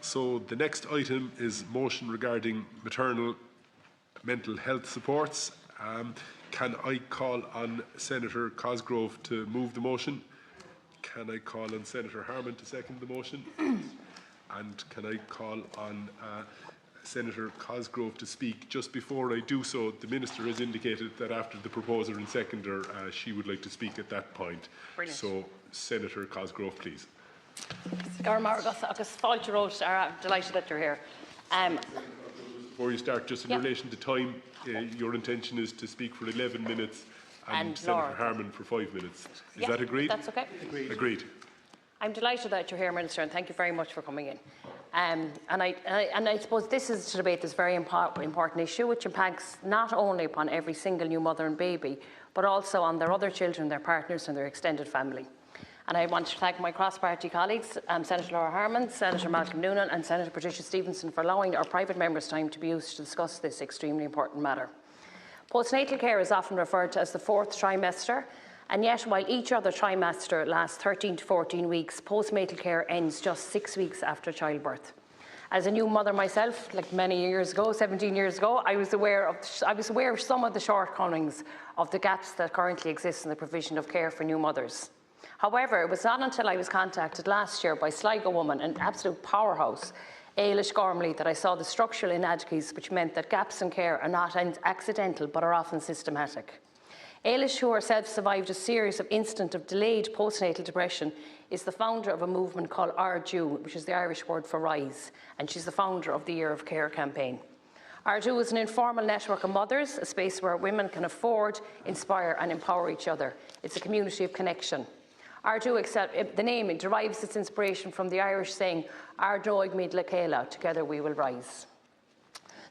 So the next item is motion regarding maternal mental health supports. Can I call on Senator Cosgrove to move the motion? Can I call on Senator Harman to second the motion? And can I call on Senator Cosgrove to speak? Just before I do so, the Minister has indicated that after the proposer and seconder, she would like to speak at that point. Brilliant. So, Senator Cosgrove, please. Delighted that you're here. Before you start, just in relation to time, your intention is to speak for 11 minutes and Senator Harman for 5 minutes. Is that agreed? That's okay. Agreed. I'm delighted that you're here, Minister, and thank you very much for coming in. And I suppose this is to debate this very important issue, which impacts not only upon every single new mother and baby, but also on their other children, their partners and their extended family. And I want to thank my cross-party colleagues, Senator Laura Harman, Senator Malcolm Noonan and Senator Patricia Stevenson for allowing our private members' time to be used to discuss this extremely important matter. Postnatal care is often referred to as the fourth trimester, and yet while each other trimester lasts 13 to 14 weeks, postnatal care ends just 6 weeks after childbirth. As a new mother myself, like many years ago, 17 years ago, I was aware of some of the shortcomings of the gaps that currently exist in the provision of care for new mothers. However, it was not until I was contacted last year by Sligo woman, an absolute powerhouse, Aolish Gormley, that I saw the structural inadequacies which meant that gaps in care are not accidental but are often systematic. Aolish, who herself survived a series of instances of delayed postnatal depression, is the founder of a movement called RDU, which is the Irish word for rise, and she's the founder of the Year of Care campaign. RDU is an informal network of mothers, a space where women can afford, inspire and empower each other. It's a community of connection. RDU, the name, it derives its inspiration from the Irish saying, Ardóig Míd le Céile, together we will rise.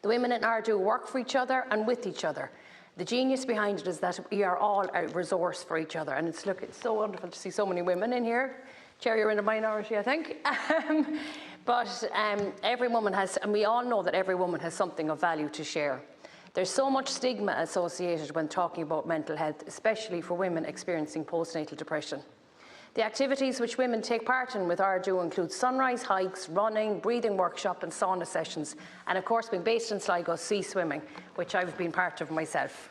The women in RDU work for each other and with each other. The genius behind it is that we are all a resource for each other, and it's so wonderful to see so many women in here. Chair, you're in a minority, I think. But every woman has, and we all know that every woman has something of value to share. There's so much stigma associated when talking about mental health, especially for women experiencing postnatal depression. The activities which women take part in with RDU include sunrise hikes, running, breathing workshop and sauna sessions, and of course being based in Sligo, sea swimming, which I've been part of myself.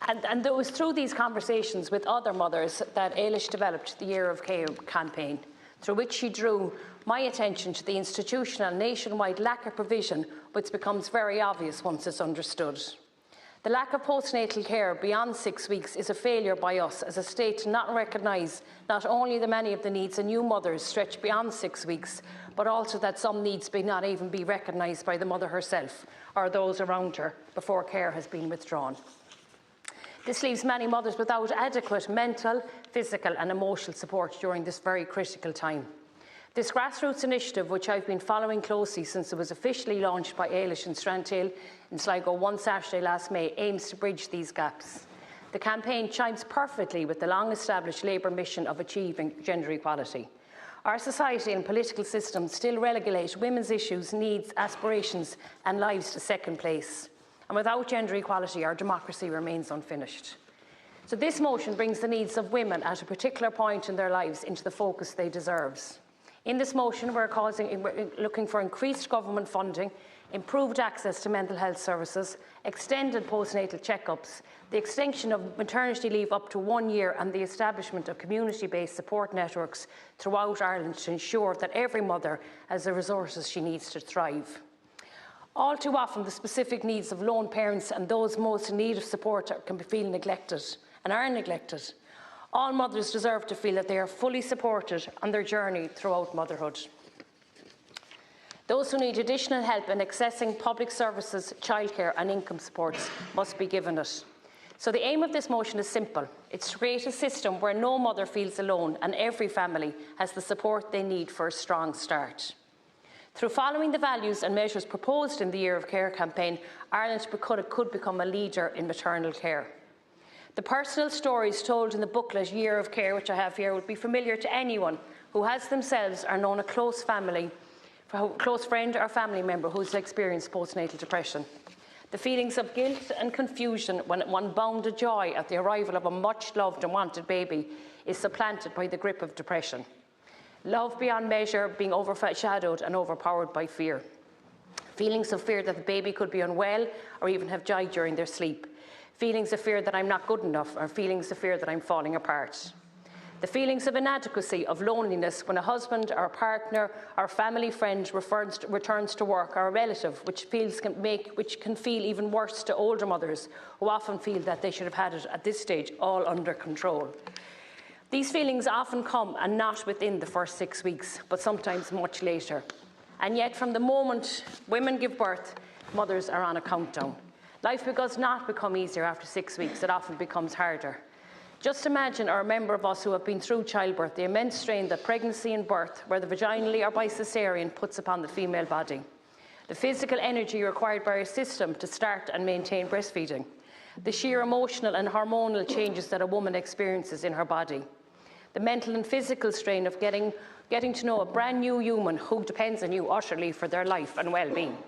And it was through these conversations with other mothers that Aolish developed the Year of Care campaign, through which she drew my attention to the institutional nationwide lack of provision, which becomes very obvious once it's understood. The lack of postnatal care beyond 6 weeks is a failure by us as a state to not recognise not only the many of the needs of new mothers stretch beyond 6 weeks, but also that some needs may not even be recognised by the mother herself or those around her before care has been withdrawn. This leaves many mothers without adequate mental, physical and emotional support during this very critical time. This grassroots initiative, which I've been following closely since it was officially launched by Aolish in Strandhill in Sligo one Saturday last May, aims to bridge these gaps. The campaign chimes perfectly with the long-established Labour mission of achieving gender equality. Our society and political systems still relegate women's issues, needs, aspirations and lives to second place. And without gender equality, our democracy remains unfinished. So this motion brings the needs of women at a particular point in their lives into the focus they deserve. In this motion, we're looking for increased government funding, improved access to mental health services, extended postnatal checkups, the extension of maternity leave up to 1 year and the establishment of community-based support networks throughout Ireland to ensure that every mother has the resources she needs to thrive. All too often, the specific needs of lone parents and those most in need of support can feel neglected and are neglected. All mothers deserve to feel that they are fully supported on their journey throughout motherhood. Those who need additional help in accessing public services, childcare and income supports must be given it. So the aim of this motion is simple. It's to create a system where no mother feels alone and every family has the support they need for a strong start. Through following the values and measures proposed in the Year of Care campaign, Ireland could become a leader in maternal care. The personal stories told in the booklet Year of Care, which I have here, would be familiar to anyone who has themselves or known a close friend or family member who has experienced postnatal depression. The feelings of guilt and confusion when unbounded joy at the arrival of a much loved and wanted baby is supplanted by the grip of depression. Love beyond measure being overshadowed and overpowered by fear. Feelings of fear that the baby could be unwell or even have died during their sleep. Feelings of fear that I'm not good enough, or feelings of fear that I'm falling apart. The feelings of inadequacy, of loneliness when a husband or a partner or a family friend returns to work, or a relative, which can feel even worse to older mothers who often feel that they should have had it at this stage all under control. These feelings often come and not within the first 6 weeks, but sometimes much later. And yet from the moment women give birth, mothers are on a countdown. Life does not become easier after 6 weeks, it often becomes harder. Just imagine, or a member of us who have been through childbirth, the immense strain that pregnancy and birth, whether vaginally or by cesarean, puts upon the female body. The physical energy required by our system to start and maintain breastfeeding. The sheer emotional and hormonal changes that a woman experiences in her body. The mental and physical strain of getting to know a brand new human who depends on you utterly for their life and well-being.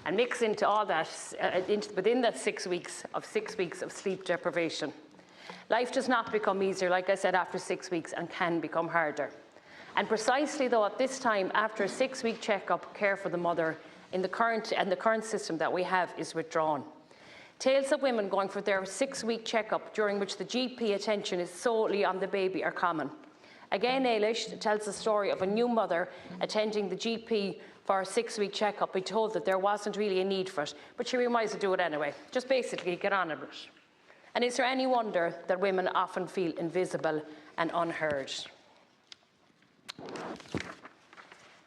And mix into all that, within that 6 weeks of sleep deprivation. Life does not become easier, like I said, after 6 weeks, and can become harder. And precisely though at this time, after a 6-week checkup, care for the mother in the current system that we have is withdrawn. Tales of women going for their 6-week checkup during which the GP attention is solely on the baby are common. Again, Aolish tells the story of a new mother attending the GP for a 6-week checkup, being told that there wasn't really a need for it, but she might as well do it anyway. Just basically get on with it. And is there any wonder that women often feel invisible and unheard?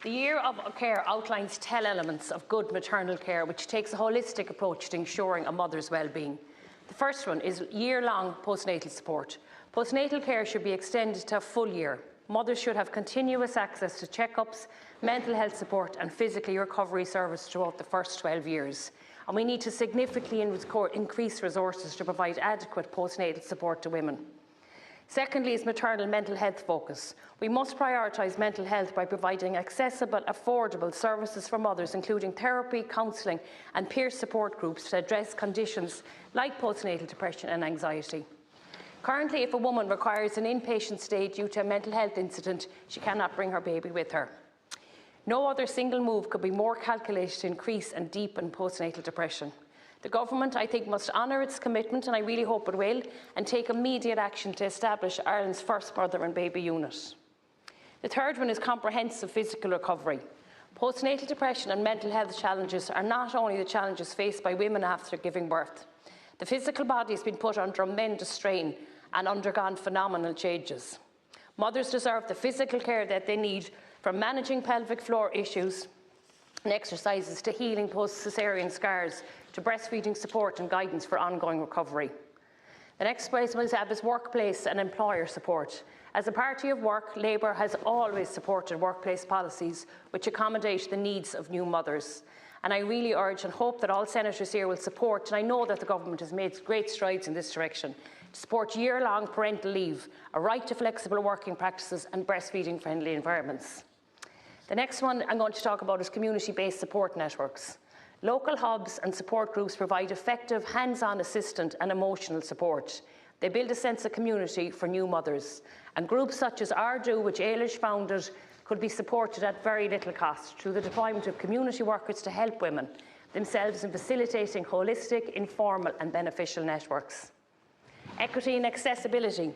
The Year of Care outlines 10 elements of good maternal care, which takes a holistic approach to ensuring a mother's well-being. The first one is year-long postnatal support. Postnatal care should be extended to a full year. Mothers should have continuous access to checkups, mental health support and physical recovery service throughout the first 12 years. And we need to significantly increase resources to provide adequate postnatal support to women. Secondly is maternal mental health focus. We must prioritise mental health by providing accessible, affordable services for mothers, including therapy, counselling and peer support groups to address conditions like postnatal depression and anxiety. Currently, if a woman requires an inpatient stay due to a mental health incident, she cannot bring her baby with her. No other single move could be more calculated to increase and deepen postnatal depression. The government, I think, must honour its commitment, and I really hope it will, and take immediate action to establish Ireland's first mother and baby unit. The third one is comprehensive physical recovery. Postnatal depression and mental health challenges are not only the challenges faced by women after giving birth. The physical body has been put under tremendous strain and undergone phenomenal changes. Mothers deserve the physical care that they need, from managing pelvic floor issues and exercises to healing post-caesarean scars to breastfeeding support and guidance for ongoing recovery. The next place we'll have is workplace and employer support. As a party of work, Labour has always supported workplace policies which accommodate the needs of new mothers. And I really urge and hope that all senators here will support, and I know that the government has made great strides in this direction, to support year-long parental leave, a right to flexible working practices and breastfeeding-friendly environments. The next one I'm going to talk about is community-based support networks. Local hubs and support groups provide effective hands-on assistance and emotional support. They build a sense of community for new mothers. And groups such as Ardu, which Aolish founded, could be supported at very little cost through the deployment of community workers to help women themselves in facilitating holistic, informal and beneficial networks. Equity and accessibility.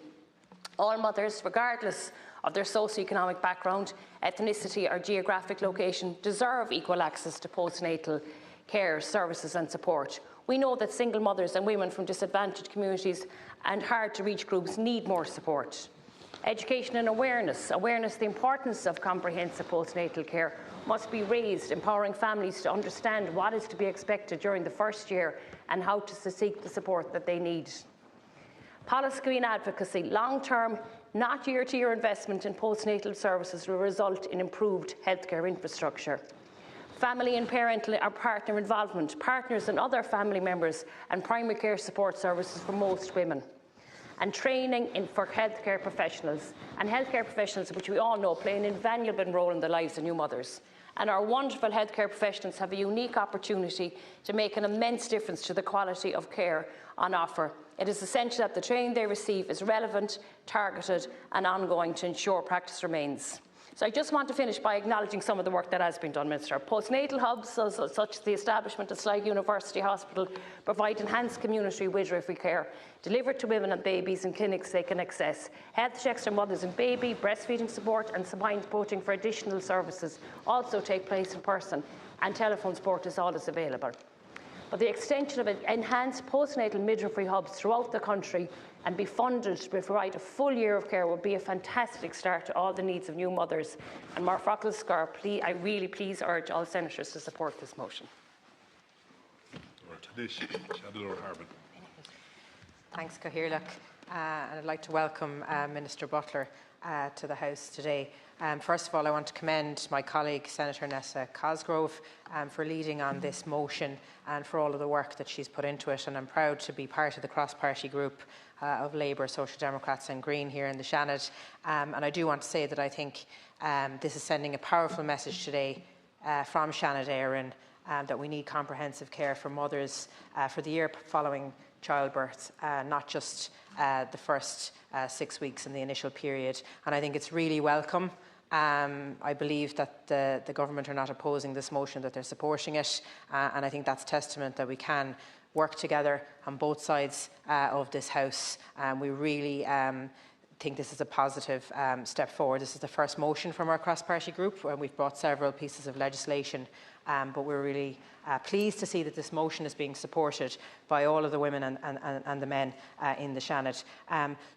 All mothers, regardless of their socioeconomic background, ethnicity or geographic location, deserve equal access to postnatal care, services and support. We know that single mothers and women from disadvantaged communities and hard-to-reach groups need more support. Education and awareness. Awareness of the importance of comprehensive postnatal care must be raised, empowering families to understand what is to be expected during the first year and how to seek the support that they need. Policy and advocacy. Long-term, not year-to-year investment in postnatal services will result in improved healthcare infrastructure. Family and parental or partner involvement, partners and other family members and primary care support services for most women. And training for healthcare professionals. And healthcare professionals, which we all know, play an invaluable role in the lives of new mothers. And our wonderful healthcare professionals have a unique opportunity to make an immense difference to the quality of care on offer. It is essential that the training they receive is relevant, targeted and ongoing to ensure practice remains. So I just want to finish by acknowledging some of the work that has been done, Minister. Postnatal hubs, such as the establishment of Sligo University Hospital, provide enhanced community midwifery care delivered to women and babies in clinics they can access. Health checks for mothers and baby, breastfeeding support and supporting for additional services also take place in person, and telephone support is always available. But the extension of enhanced postnatal midwifery hubs throughout the country and be funded to provide a full year of care would be a fantastic start to all the needs of new mothers. And Mar Frockle-Scar, I really please urge all senators to support this motion. Thanks, Cathaoirleach. And I'd like to welcome Minister Butler to the House today. First of all, I want to commend my colleague, Senator Nessa Cosgrove, for leading on this motion and for all of the work that she's put into it. And I'm proud to be part of the cross-party group of Labour, Social Democrats and Green here in the Seanad. And I do want to say that I think this is sending a powerful message today from Seanad Eireann that we need comprehensive care for mothers for the year following childbirth, not just the first 6 weeks in the initial period. And I think it's really welcome. I believe that the government are not opposing this motion, that they're supporting it, and I think that's testament that we can work together on both sides of this House. We really think this is a positive step forward. This is the first motion from our cross-party group, and we've brought several pieces of legislation, but we're really pleased to see that this motion is being supported by all of the women and the men in the Seanad.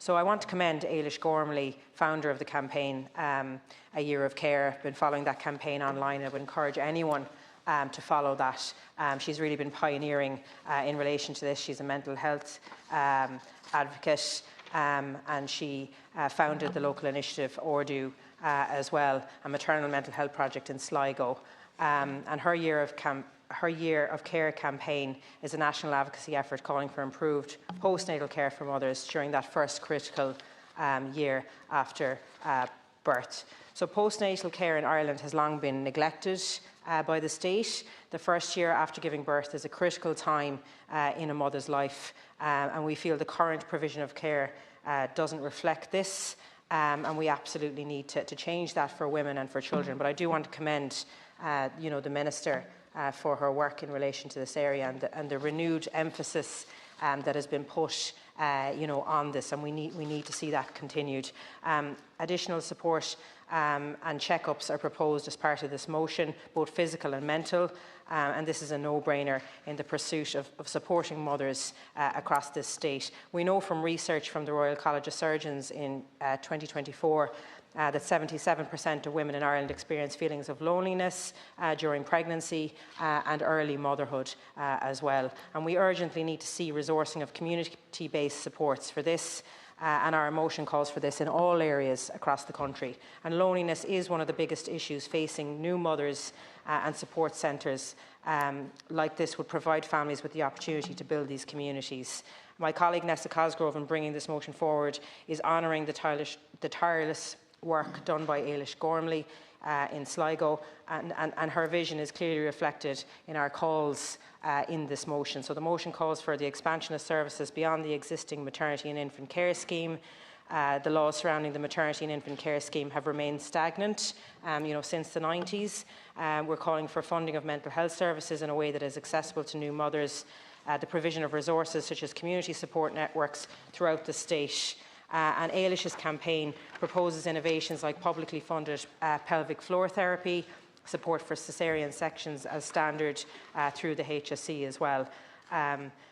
So I want to commend Aolish Gormley, founder of the campaign A Year of Care. I've been following that campaign online. I would encourage anyone to follow that. She's really been pioneering in relation to this. She's a mental health advocate, and she founded the local initiative Ordu as well, a maternal mental health project in Sligo. And her Year of Care campaign is a national advocacy effort calling for improved postnatal care for mothers during that first critical year after birth. So postnatal care in Ireland has long been neglected by the state. The first year after giving birth is a critical time in a mother's life, and we feel the current provision of care doesn't reflect this, and we absolutely need to change that for women and for children. But I do want to commend the Minister for her work in relation to this area and the renewed emphasis that has been put on this, and we need to see that continued. Additional support and check-ups are proposed as part of this motion, both physical and mental, and this is a no-brainer in the pursuit of supporting mothers across this state. We know from research from the Royal College of Surgeons in 2024 that 77% of women in Ireland experience feelings of loneliness during pregnancy and early motherhood as well. And we urgently need to see resourcing of community-based supports for this, and our motion calls for this in all areas across the country. And loneliness is one of the biggest issues facing new mothers, and support centres like this would provide families with the opportunity to build these communities. My colleague Nessa Cosgrove, in bringing this motion forward, is honouring the tireless work done by Aolish Gormley in Sligo, and her vision is clearly reflected in our calls in this motion. So the motion calls for the expansion of services beyond the existing maternity and infant care scheme. The laws surrounding the maternity and infant care scheme have remained stagnant since the 90s. We're calling for funding of mental health services in a way that is accessible to new mothers, the provision of resources such as community support networks throughout the state. And Aolish's campaign proposes innovations like publicly funded pelvic floor therapy, support for caesarean sections as standard through the HSE as well.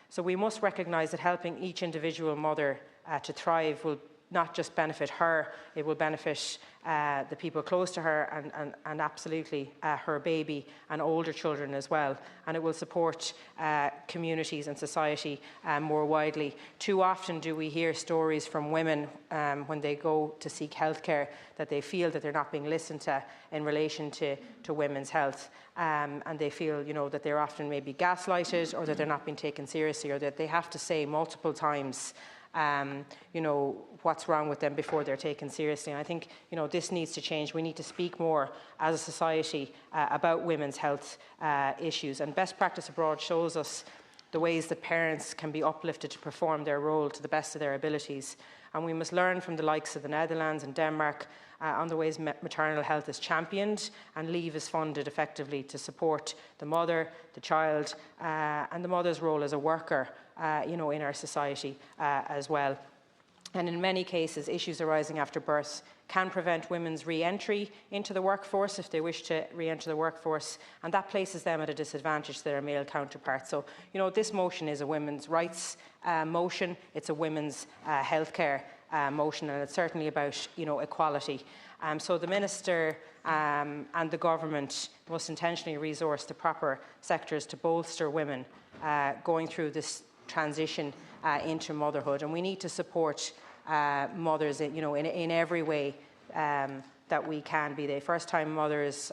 So we must recognise that helping each individual mother to thrive will not just benefit her, it will benefit the people close to her and absolutely her baby and older children as well. And it will support communities and society more widely. Too often do we hear stories from women when they go to seek healthcare that they feel that they're not being listened to in relation to women's health. And they feel, that they're often maybe gaslighted, or that they're not being taken seriously, or that they have to say multiple times what's wrong with them before they're taken seriously. And I think, this needs to change. We need to speak more as a society about women's health issues. And best practice abroad shows us the ways that parents can be uplifted to perform their role to the best of their abilities. And we must learn from the likes of the Netherlands and Denmark on the ways maternal health is championed and leave is funded effectively to support the mother, the child, and the mother's role as a worker, in our society as well. And in many cases, issues arising after birth can prevent women's re-entry into the workforce if they wish to re-enter the workforce, and that places them at a disadvantage to their male counterparts. So, this motion is a women's rights motion, it's a women's healthcare motion, and it's certainly about, equality. So the Minister and the Government must intentionally resource the proper sectors to bolster women going through this transition into motherhood, and we need to support mothers, in every way that we can, be they first-time mothers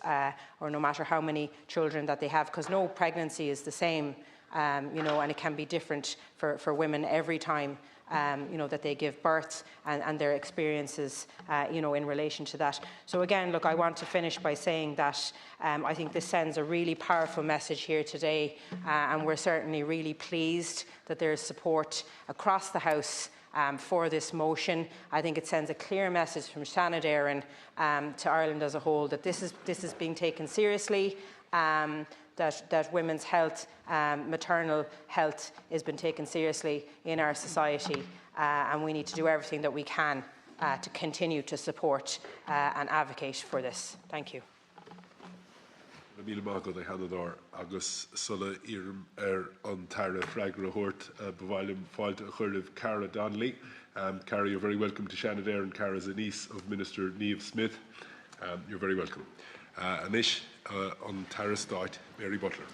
or no matter how many children that they have, because no pregnancy is the same, and it can be different for women every time that they give birth, and their experiences, in relation to that. So again, look, I want to finish by saying that I think this sends a really powerful message here today, and we're certainly really pleased that there is support across the House for this motion. I think it sends a clear message from Seanad Eireann to Ireland as a whole that this is being taken seriously. That women's health, maternal health, has been taken seriously in our society, and we need to do everything that we can to continue to support and advocate for this. Thank you. Míle mágad é Seanadóir agus sulla írim an tara freagra hort bhailim fáilte a chuiribh Cara Donnelly. Cara, you're very welcome to Seanad Eireann. Cara is a niece of Minister Niamh Smith. You're very welcome. Anish, on Tara Start, Mary Butler.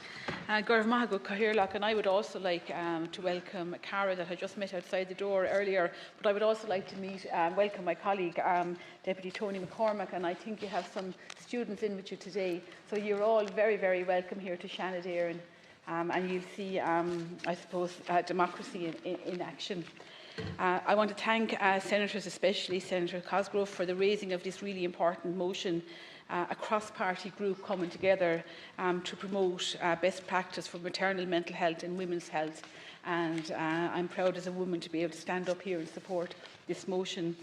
Gaurav Mahago Kahirlach, and I would also like to welcome Cara that I just met outside the door earlier, but I would also like to meet welcome my colleague Deputy Tony McCormack, and I think you have some students in with you today, so you're all very, very welcome here to Seanad Eireann, and you'll see, I suppose, democracy in action. I want to thank Senators, especially Senator Cosgrove, for the raising of this really important motion, a cross-party group coming together to promote best practice for maternal mental health and women's health. And I'm proud as a woman to be able to stand up here and support this motion.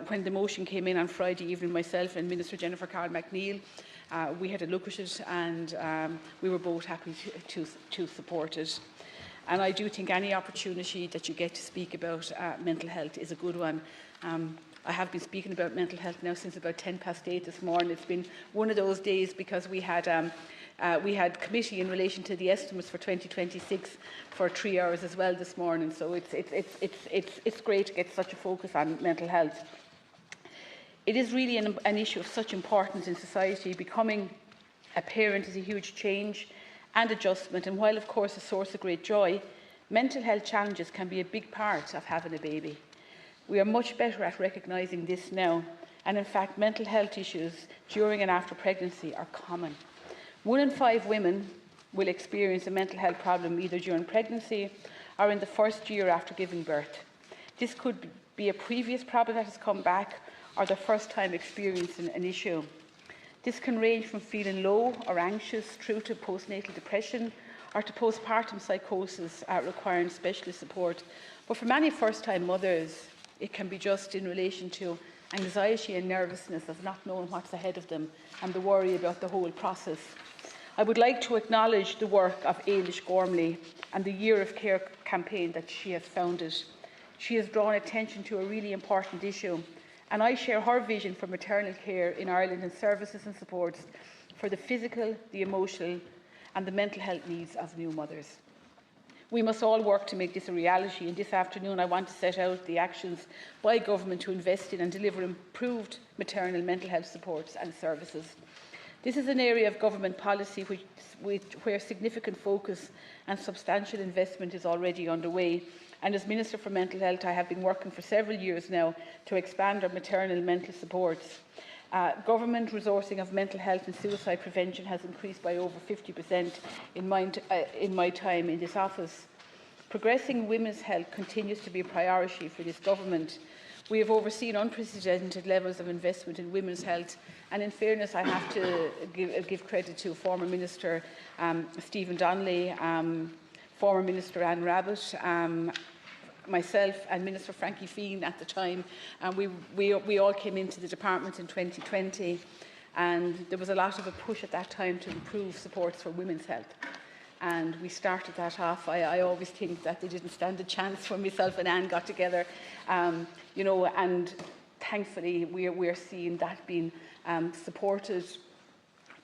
When the motion came in on Friday evening, myself and Minister Jennifer Carl McNeill, we had a look at it, and we were both happy to support it. And I do think any opportunity that you get to speak about mental health is a good one. I have been speaking about mental health now since about 8:10 this morning. It's been one of those days because we had committee in relation to the estimates for 2026 for 3 hours as well this morning. So it's great to get such a focus on mental health. It is really an issue of such importance in society. Becoming a parent is a huge change and adjustment, and while of course a source of great joy, mental health challenges can be a big part of having a baby. We are much better at recognising this now, and in fact mental health issues during and after pregnancy are common. 1 in 5 women will experience a mental health problem either during pregnancy or in the first year after giving birth. This could be a previous problem that has come back or the first time experiencing an issue. This can range from feeling low or anxious through to postnatal depression or to postpartum psychosis requiring specialist support. But for many first-time mothers, it can be just in relation to anxiety and nervousness of not knowing what's ahead of them and the worry about the whole process. I would like to acknowledge the work of Aolish Gormley and the Year of Care campaign that she has founded. She has drawn attention to a really important issue, and I share her vision for maternal care in Ireland and services and supports for the physical, the emotional and the mental health needs of new mothers. We must all work to make this a reality, and this afternoon I want to set out the actions by government to invest in and deliver improved maternal mental health supports and services. This is an area of government policy where significant focus and substantial investment is already underway, and as Minister for Mental Health I have been working for several years now to expand our maternal mental supports. Government resourcing of mental health and suicide prevention has increased by over 50% in my time in this office. Progressing women's health continues to be a priority for this government. We have overseen unprecedented levels of investment in women's health, and in fairness I have to give credit to former Minister Stephen Donnelly, former Minister Anne Rabbitte, myself and Minister Frankie Fien at the time, and we all came into the department in 2020, and there was a lot of a push at that time to improve supports for women's health. And we started that off. I always think that they didn't stand a chance when myself and Anne got together, you know, and thankfully we're seeing that being supported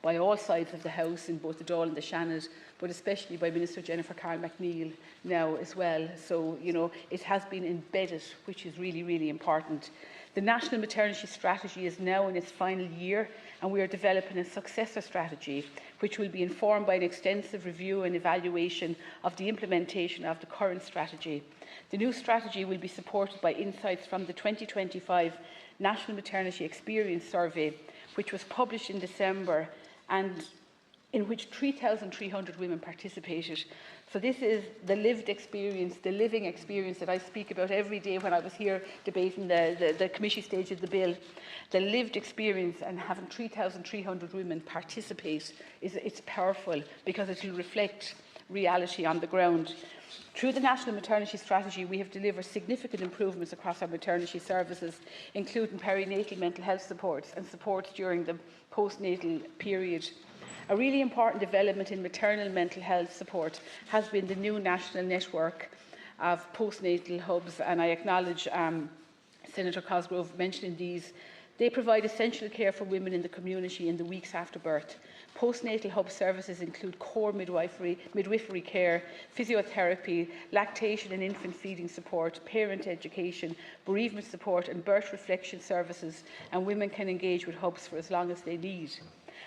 by all sides of the House in both the Dáil and the Seanad, but especially by Minister Jennifer Carl McNeill now as well. So, you know, it has been embedded, which is really, really important. The National Maternity Strategy is now in its final year, and we are developing a successor strategy which will be informed by an extensive review and evaluation of the implementation of the current strategy. The new strategy will be supported by insights from the 2025 National Maternity Experience Survey, which was published in December and in which 3,300 women participated. So this is the lived experience, the living experience that I speak about every day when I was here debating the committee stage of the bill. The lived experience, and having 3,300 women participate, it's powerful because it will reflect reality on the ground. Through the National Maternity Strategy, we have delivered significant improvements across our maternity services, including perinatal mental health supports and supports during the postnatal period. A really important development in maternal mental health support has been the new national network of postnatal hubs, and I acknowledge Senator Cosgrove mentioning these. They provide essential care for women in the community in the weeks after birth. Postnatal hub services include core midwifery care, physiotherapy, lactation and infant feeding support, parent education, bereavement support and birth reflection services, and women can engage with hubs for as long as they need.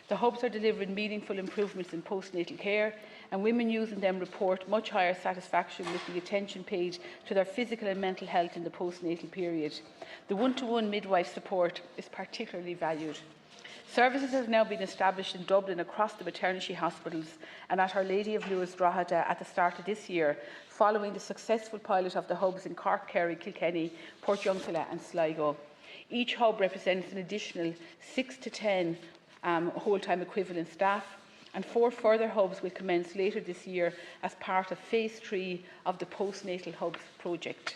The hubs are delivering meaningful improvements in postnatal care, and women using them report much higher satisfaction with the attention paid to their physical and mental health in the postnatal period. The one-to-one midwife support is particularly valued. Services have now been established in Dublin across the maternity hospitals and at Our Lady of Lourdes Drogheda at the start of this year, following the successful pilot of the hubs in Cork, Kerry, Kilkenny, Portiuncula and Sligo. Each hub represents an additional 6 to 10 whole-time equivalent staff, and 4 further hubs will commence later this year as part of Phase 3 of the Postnatal Hubs project.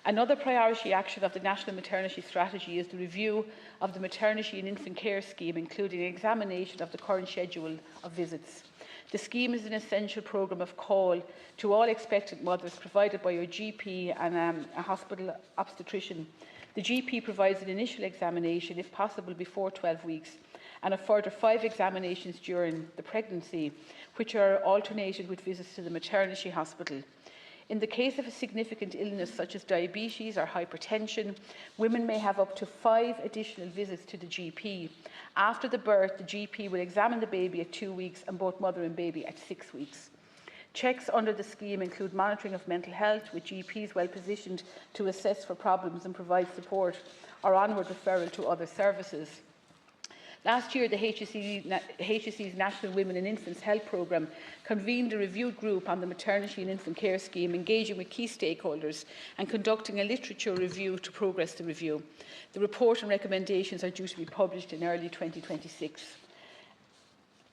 Another priority action of the National Maternity Strategy is the review of the Maternity and Infant Care Scheme, including an examination of the current schedule of visits. The scheme is an essential programme of call to all expectant mothers provided by your GP and a hospital obstetrician. The GP provides an initial examination, if possible before 12 weeks, and a further 5 examinations during the pregnancy, which are alternated with visits to the maternity hospital. In the case of a significant illness such as diabetes or hypertension, women may have up to 5 additional visits to the GP. After the birth, the GP will examine the baby at 2 weeks and both mother and baby at 6 weeks. Checks under the scheme include monitoring of mental health, with GPs well positioned to assess for problems and provide support, or onward referral to other services. Last year, the HSE's National Women and Infants Health Programme convened a review group on the Maternity and Infant Care Scheme, engaging with key stakeholders and conducting a literature review to progress the review. The report and recommendations are due to be published in early 2026.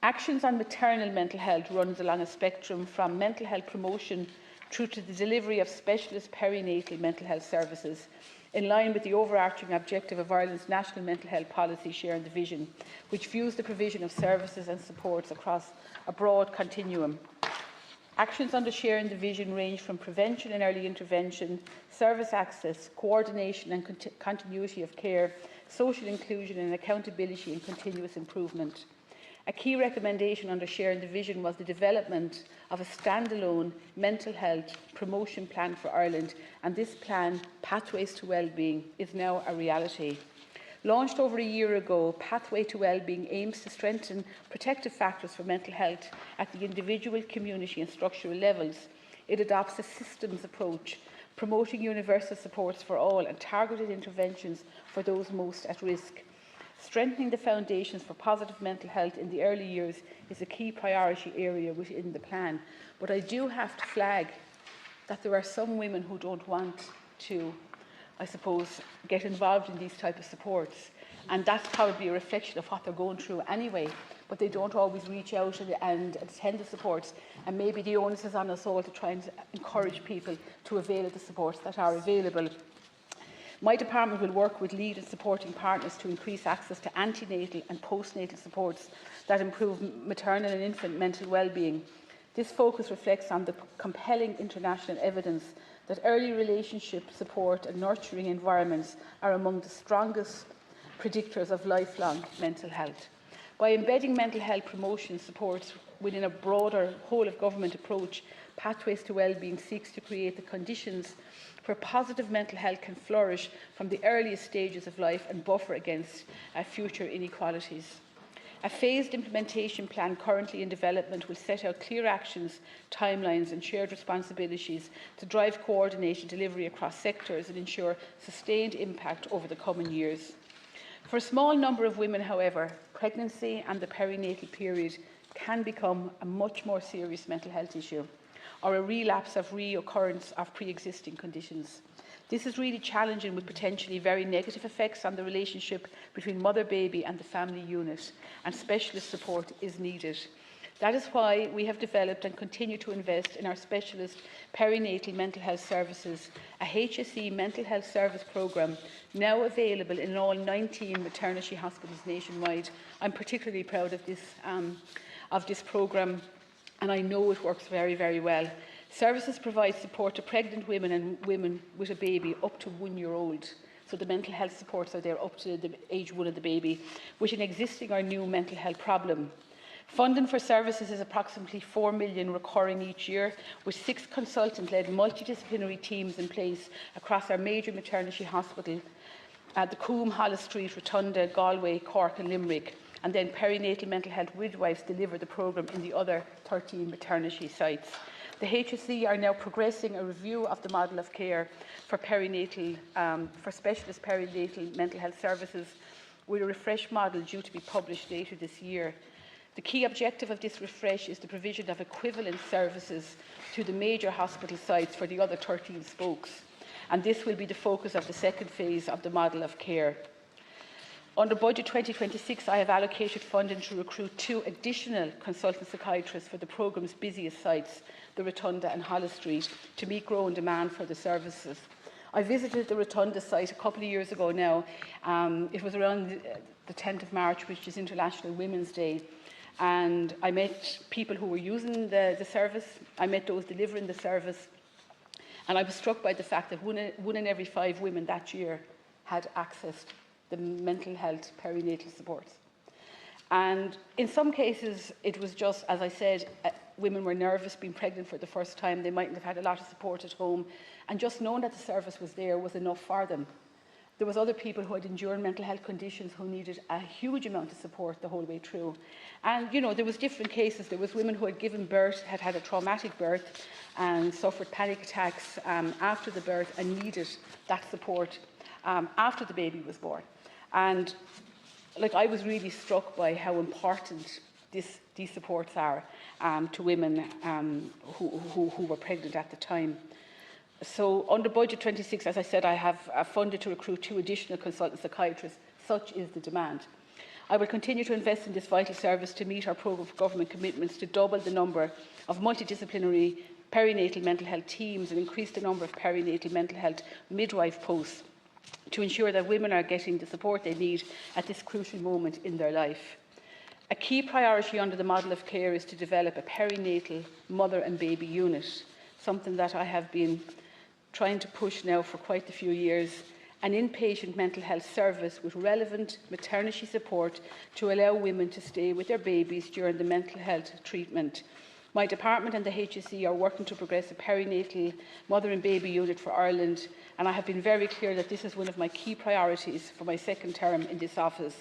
Actions on maternal mental health runs along a spectrum from mental health promotion through to the delivery of specialist perinatal mental health services, in line with the overarching objective of Ireland's National Mental Health Policy Sharing the Vision, which views the provision of services and supports across a broad continuum. Actions under Sharing the Vision range from prevention and early intervention, service access, coordination and continuity of care, social inclusion and accountability and continuous improvement. A key recommendation under Sharing the Vision was the development of a standalone mental health promotion plan for Ireland, and this plan, Pathways to Wellbeing, is now a reality. Launched over a year ago, Pathway to Wellbeing aims to strengthen protective factors for mental health at the individual, community and structural levels. It adopts a systems approach, promoting universal supports for all and targeted interventions for those most at risk. Strengthening the foundations for positive mental health in the early years is a key priority area within the plan. But I do have to flag that there are some women who don't want to, I suppose, get involved in these type of supports. And that's probably a reflection of what they're going through anyway. but they don't always reach out and attend the supports. And maybe the onus is on us all to try and encourage people to avail of the supports that are available. My department will work with lead and supporting partners to increase access to antenatal and postnatal supports that improve maternal and infant mental well-being. This focus reflects on the compelling international evidence that early relationship support and nurturing environments are among the strongest predictors of lifelong mental health. By embedding mental health promotion supports within a broader whole-of-government approach, Pathways to Wellbeing seeks to create the conditions where positive mental health can flourish from the earliest stages of life and buffer against future inequalities. A phased implementation plan currently in development will set out clear actions, timelines and shared responsibilities to drive coordinated delivery across sectors and ensure sustained impact over the coming years. For a small number of women, however, pregnancy and the perinatal period can become a much more serious mental health issue, or a relapse of reoccurrence of pre-existing conditions. This is really challenging, with potentially very negative effects on the relationship between mother-baby and the family unit, and specialist support is needed. That is why we have developed and continue to invest in our specialist perinatal mental health services, a HSE mental health service programme now available in all 19 maternity hospitals nationwide. I'm particularly proud of this programme, and I know it works very, very well. Services provide support to pregnant women and women with a baby up to 1 year old. So the mental health supports are there up to the age 1 of the baby, with an existing or new mental health problem. Funding for services is approximately 4 million recurring each year, with 6 consultant-led multidisciplinary teams in place across our major maternity hospitals at the Coombe, Holles Street, Rotunda, Galway, Cork and Limerick. And then perinatal mental health midwives deliver the programme in the other 13 maternity sites. The HSE are now progressing a review of the model of care for specialist perinatal mental health services, with a refresh model due to be published later this year. The key objective of this refresh is the provision of equivalent services to the major hospital sites for the other 13 spokes, and this will be the focus of the second phase of the model of care. Under Budget 2026, I have allocated funding to recruit 2 additional consultant psychiatrists for the programme's busiest sites, the Rotunda and Holles Street, to meet growing demand for the services. I visited the Rotunda site a couple of years ago now. It was around the 10th of March, which is International Women's Day, and I met people who were using the service. I met those delivering the service, and I was struck by the fact that one in every 5 women that year had accessed the mental health perinatal supports. And in some cases, it was just, as I said, women were nervous being pregnant for the first time. They mightn't have had a lot of support at home, and just knowing that the service was there was enough for them. There was other people who had endured mental health conditions who needed a huge amount of support the whole way through. And, you know, there was different cases. There was women who had given birth, had had a traumatic birth and suffered panic attacks after the birth and needed that support after the baby was born. And I was really struck by how important these supports are to women who were pregnant at the time. So under Budget 26, as I said, I have funded to recruit 2 additional consultant psychiatrists. Such is the demand. I will continue to invest in this vital service to meet our programme for government commitments to double the number of multidisciplinary perinatal mental health teams and increase the number of perinatal mental health midwife posts, to ensure that women are getting the support they need at this crucial moment in their life. A key priority under the model of care is to develop a perinatal mother and baby unit, something that I have been trying to push now for quite a few years, an inpatient mental health service with relevant maternity support to allow women to stay with their babies during the mental health treatment. My department and the HSE are working to progress a perinatal mother and baby unit for Ireland, and I have been very clear that this is one of my key priorities for my second term in this office.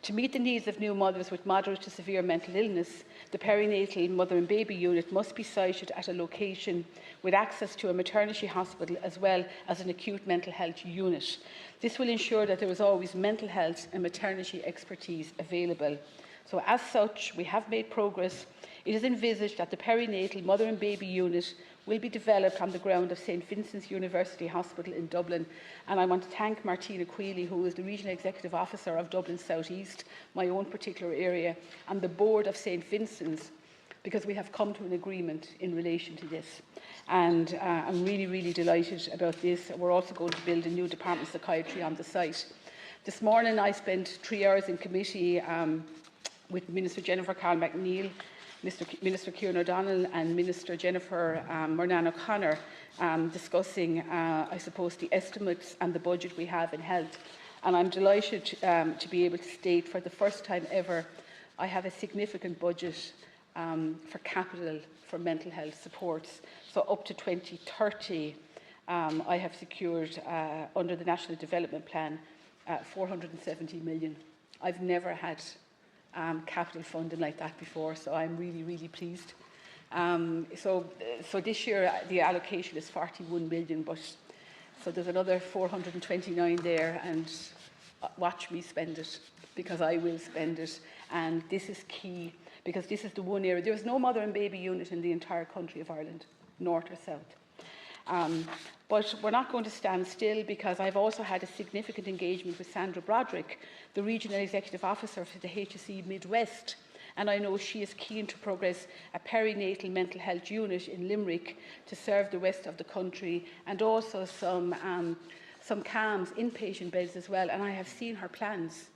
To meet the needs of new mothers with moderate to severe mental illness, the perinatal mother and baby unit must be sited at a location with access to a maternity hospital as well as an acute mental health unit. This will ensure that there is always mental health and maternity expertise available. So as such, we have made progress. It is envisaged that the perinatal mother and baby unit will be developed on the ground of St Vincent's University Hospital in Dublin. And I want to thank Martina Quealy, who is the Regional Executive Officer of Dublin South East, my own particular area, and the board of St Vincent's, because we have come to an agreement in relation to this. And I'm really, really delighted about this. We're also going to build a new department of psychiatry on the site. This morning I spent 3 hours in committee with Minister Jennifer Carl McNeill, Minister Kieran O'Donnell and Minister Jennifer Murnan O'Connor discussing, I suppose, the estimates and the budget we have in health. And I'm delighted to be able to state for the first time ever I have a significant budget for capital for mental health supports. So up to 2030, I have secured under the National Development Plan 470 million. I've never had capital funding like that before, so I'm really, really pleased. So this year the allocation is 41 million, but so there's another 429 there, and watch me spend it, because I will spend it. And this is key, because this is the one area. There is no mother and baby unit in the entire country of Ireland, north or south. But we're not going to stand still, because I've also had a significant engagement with Sandra Broderick, the Regional Executive Officer for the HSE Midwest, and I know she is keen to progress a perinatal mental health unit in Limerick to serve the rest of the country, and also some CAMS inpatient beds as well. And I have seen her plans,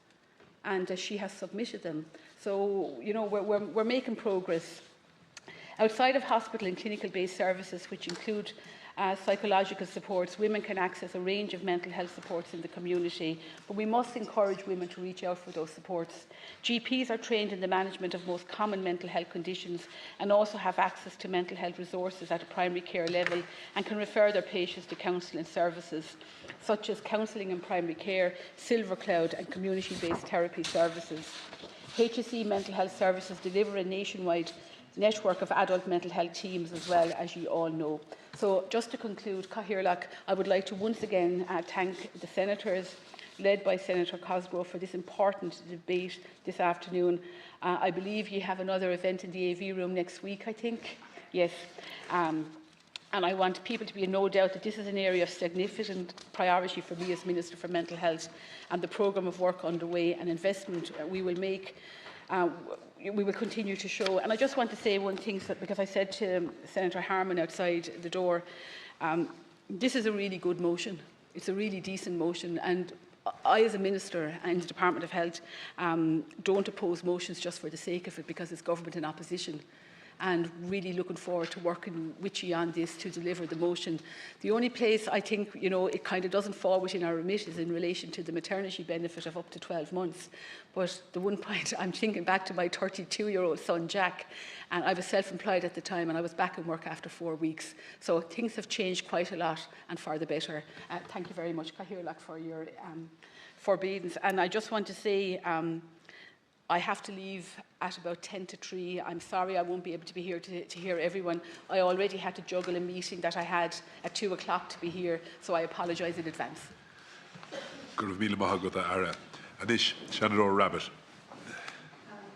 and she has submitted them. So, you know, we're making progress. Outside of hospital and clinical-based services, which include psychological supports, women can access a range of mental health supports in the community, but we must encourage women to reach out for those supports. GPs are trained in the management of most common mental health conditions and also have access to mental health resources at a primary care level, and can refer their patients to counselling services such as counselling in primary care, Silver Cloud and community-based therapy services. HSE Mental Health Services deliver a nationwide network of adult mental health teams as well, as you all know. So just to conclude, Cathaoirleach, I would like to once again thank the senators led by Senator Cosgrove for this important debate this afternoon. I believe you have another event in the AV room next week, I think. Yes. And I want people to be in no doubt that this is an area of significant priority for me as Minister for Mental Health, and the programme of work underway and investment we will make we will continue to show. And I just want to say one thing, because I said to Senator Harman outside the door, this is a really good motion. It's a really decent motion, and I, as a Minister in the Department of Health, don't oppose motions just for the sake of it, because it's government in opposition. And really looking forward to working with you on this to deliver the motion. The only place I think, you know, it kind of doesn't fall within our remit is in relation to the maternity benefit of up to 12 months. But the one point, I'm thinking back to my 32-year-old son, Jack, and I was self-employed at the time, and I was back in work after 4 weeks. So things have changed quite a lot, and for the better. Thank you very much, Cathaoirleach, for your forbearance. And I just want to say, I have to leave at about 10 to 3. I'm sorry I won't be able to be here to hear everyone. I already had to juggle a meeting that I had at 2 o'clock to be here, so I apologise in advance. Anish, Seanad Rabbit.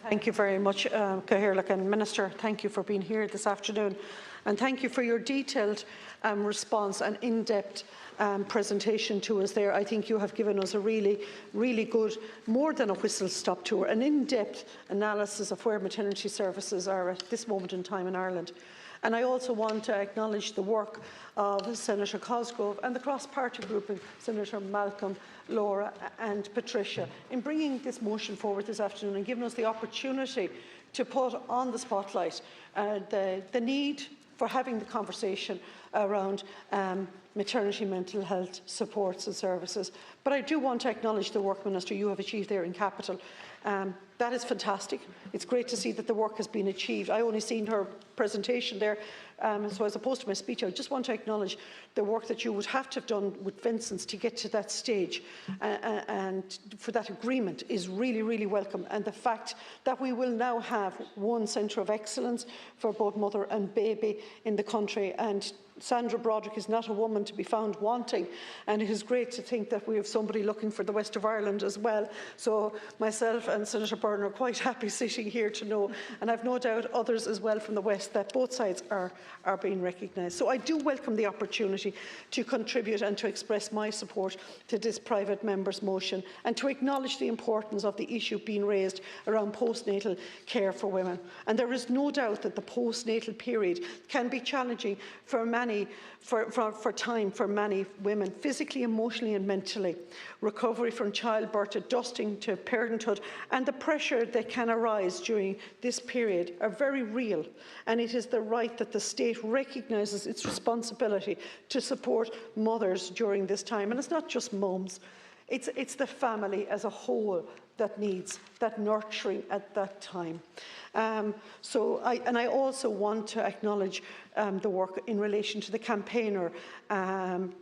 Thank you very much, Cathaoirleach, and Minister, thank you for being here this afternoon. And thank you for your detailed response and in-depth presentation to us there. I think you have given us a really, really good, more than a whistle-stop tour, an in-depth analysis of where maternity services are at this moment in time in Ireland. And I also want to acknowledge the work of Senator Cosgrove and the cross-party group, Senator Malcolm, Laura and Patricia, in bringing this motion forward this afternoon and giving us the opportunity to put on the spotlight the need for having the conversation around maternity mental health supports and services. But I do want to acknowledge the work, Minister, you have achieved there in Capital. That is fantastic. It's great to see that the work has been achieved. I only seen her presentation there, so as opposed to my speech, I just want to acknowledge the work that you would have to have done with Vincent's to get to that stage, and for that agreement is really, really welcome. And the fact that we will now have one centre of excellence for both mother and baby in the country, and Sandra Broderick is not a woman to be found wanting, and it is great to think that we have somebody looking for the west of Ireland as well. So myself and Senator Byrne are quite happy sitting here to know, and I've no doubt others as well from the west, that both sides are being recognised. So I do welcome the opportunity to contribute and to express my support to this private member's motion, and to acknowledge the importance of the issue being raised around postnatal care for women. And there is no doubt that the postnatal period can be challenging for many women, physically, emotionally and mentally. Recovery from childbirth, adjusting to parenthood and the pressure that can arise during this period are very real, and it is the right that the state recognises its responsibility to support mothers during this time. And it's not just mums, it's the family as a whole that needs that nurturing at that time. I also want to acknowledge the work in relation to the campaigner,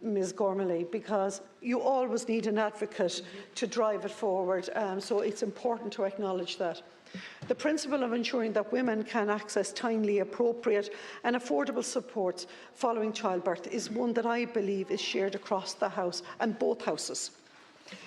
Ms Gormley, because you always need an advocate to drive it forward, so it's important to acknowledge that. The principle of ensuring that women can access timely, appropriate and affordable supports following childbirth is one that I believe is shared across the House and both Houses.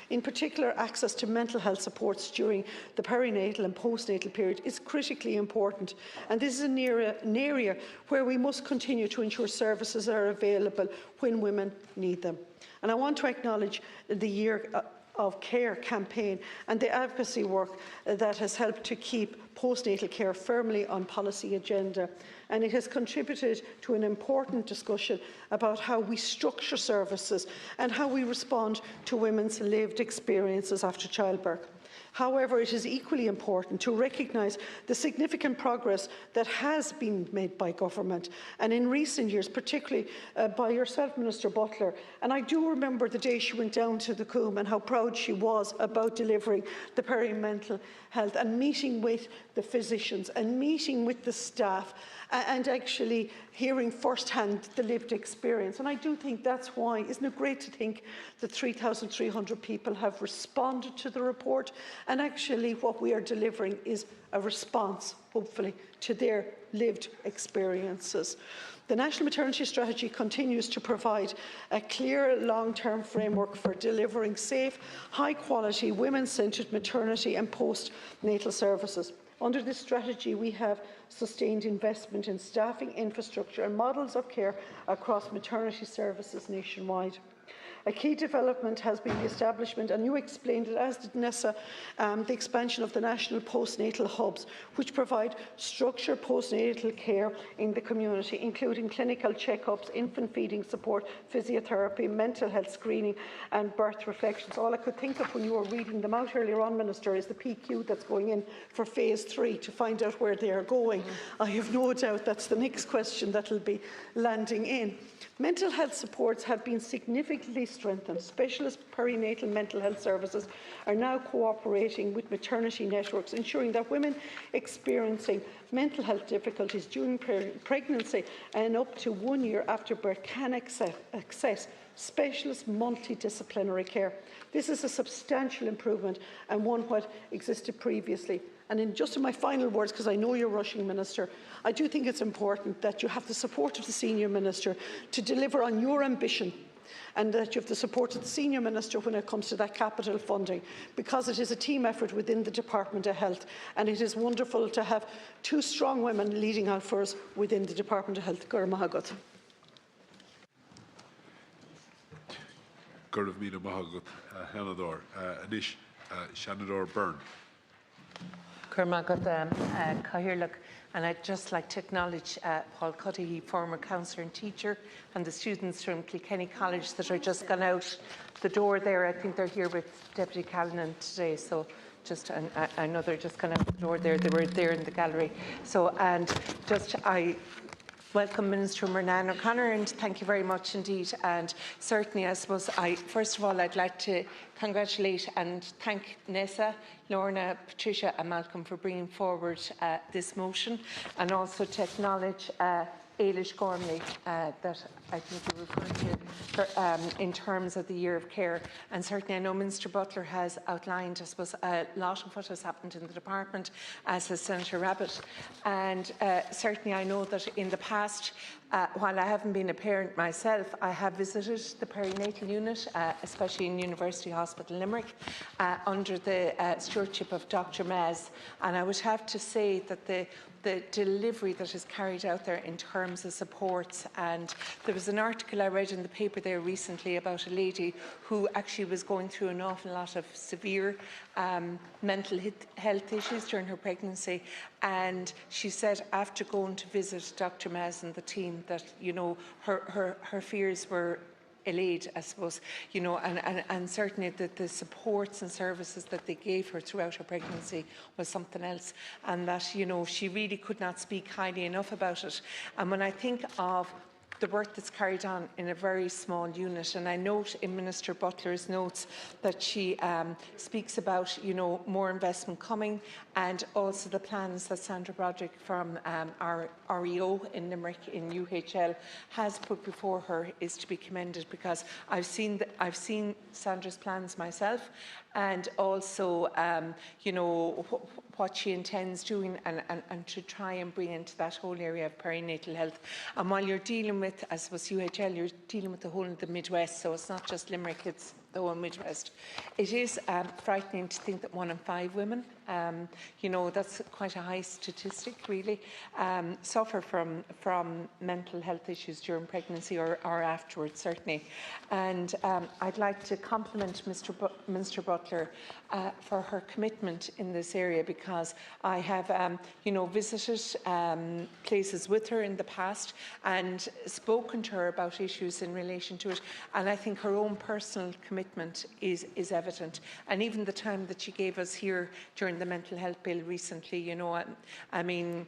In particular, access to mental health supports during the perinatal and postnatal period is critically important, and this is an area where we must continue to ensure services are available when women need them. And I want to acknowledge the Year of Care campaign and the advocacy work that has helped to keep postnatal care firmly on policy agenda, and it has contributed to an important discussion about how we structure services and how we respond to women's lived experiences after childbirth. However, it is equally important to recognise the significant progress that has been made by government, and in recent years, particularly by yourself, Minister Butler. And I do remember the day she went down to the Coombe and how proud she was about delivering the perinatal health and meeting with the physicians and meeting with the staff and actually hearing firsthand the lived experience. And I do think that's why, isn't it great to think that 3,300 people have responded to the report, and actually what we are delivering is a response, hopefully, to their lived experiences. The National Maternity Strategy continues to provide a clear long-term framework for delivering safe, high-quality, women-centred maternity and postnatal services. Under this strategy, we have sustained investment in staffing, infrastructure and models of care across maternity services nationwide. A key development has been the establishment, and you explained it, as did Nessa, the expansion of the national postnatal hubs, which provide structured postnatal care in the community, including clinical check-ups, infant feeding support, physiotherapy, mental health screening and birth reflections. All I could think of when you were reading them out earlier on, Minister, is the PQ that's going in for phase 3 to find out where they are going. I have no doubt that's the next question that will be landing in. Mental health supports have been significantly strengthened. Specialist perinatal mental health services are now cooperating with maternity networks, ensuring that women experiencing mental health difficulties during pregnancy and up to 1 year after birth can access specialist multidisciplinary care. This is a substantial improvement and one what existed previously. And just in my final words, because I know you're rushing, Minister, I do think it's important that you have the support of the Senior Minister to deliver on your ambition, and that you have the support of the Senior Minister when it comes to that capital funding, because it is a team effort within the Department of Health, and it is wonderful to have two strong women leading out for us within the Department of Health. Gurma Hagut. Gurma Mina Mahagut, Seanad, Aolish, Seanad Byrne. And I'd just like to acknowledge Paul Cuddihy, former counsellor and teacher, and the students from Kilkenny College that are just gone out the door there. I think they're here with Deputy Callanan today, so I know they're just gone out the door there. They were there in the gallery. So, and I welcome Minister Murnane O'Connor, and thank you very much indeed. And certainly, I suppose, first of all, I'd like to congratulate and thank Nessa, Lorna, Patricia and Malcolm for bringing forward this motion, and also to acknowledge Aolish Gormley that I think you referred to in terms of the year of care. And certainly I know Minister Butler has outlined, I suppose, a lot of what has happened in the department, as has Senator Rabbit. And certainly I know that in the past, while I haven't been a parent myself, I have visited the perinatal unit, especially in University Hospital Limerick, under the stewardship of Dr. Maz. And I would have to say that the delivery that is carried out there in terms of supports, and there was an article I read in the paper there recently about a lady who actually was going through an awful lot of severe mental health issues during her pregnancy, and she said after going to visit Dr. Maz and the team that, you know, her fears were allayed, I suppose, you know, and certainly the supports and services that they gave her throughout her pregnancy was something else, and that, you know, she really could not speak highly enough about it. And when I think of the work that's carried on in a very small unit, and I note in Minister Butler's notes that she speaks about, you know, more investment coming, and also the plans that Sandra Broderick from our REO in Limerick in UHL has put before her is to be commended, because I've seen Sandra's plans myself, and also you know, what she intends doing and to try and bring into that whole area of perinatal health. And while you're dealing with, I suppose, UHL, you're dealing with the whole of the Midwest, so it's not just Limerick, it's the whole Midwest. It is frightening to think that 1 in 5 women, you know, that's quite a high statistic really, suffer from mental health issues during pregnancy or afterwards, certainly. And I'd like to compliment Minister Butler for her commitment in this area, because I have, you know, visited places with her in the past and spoken to her about issues in relation to it, and I think her own personal commitment is evident. And even the time that she gave us here during the mental health bill recently, you know, I mean,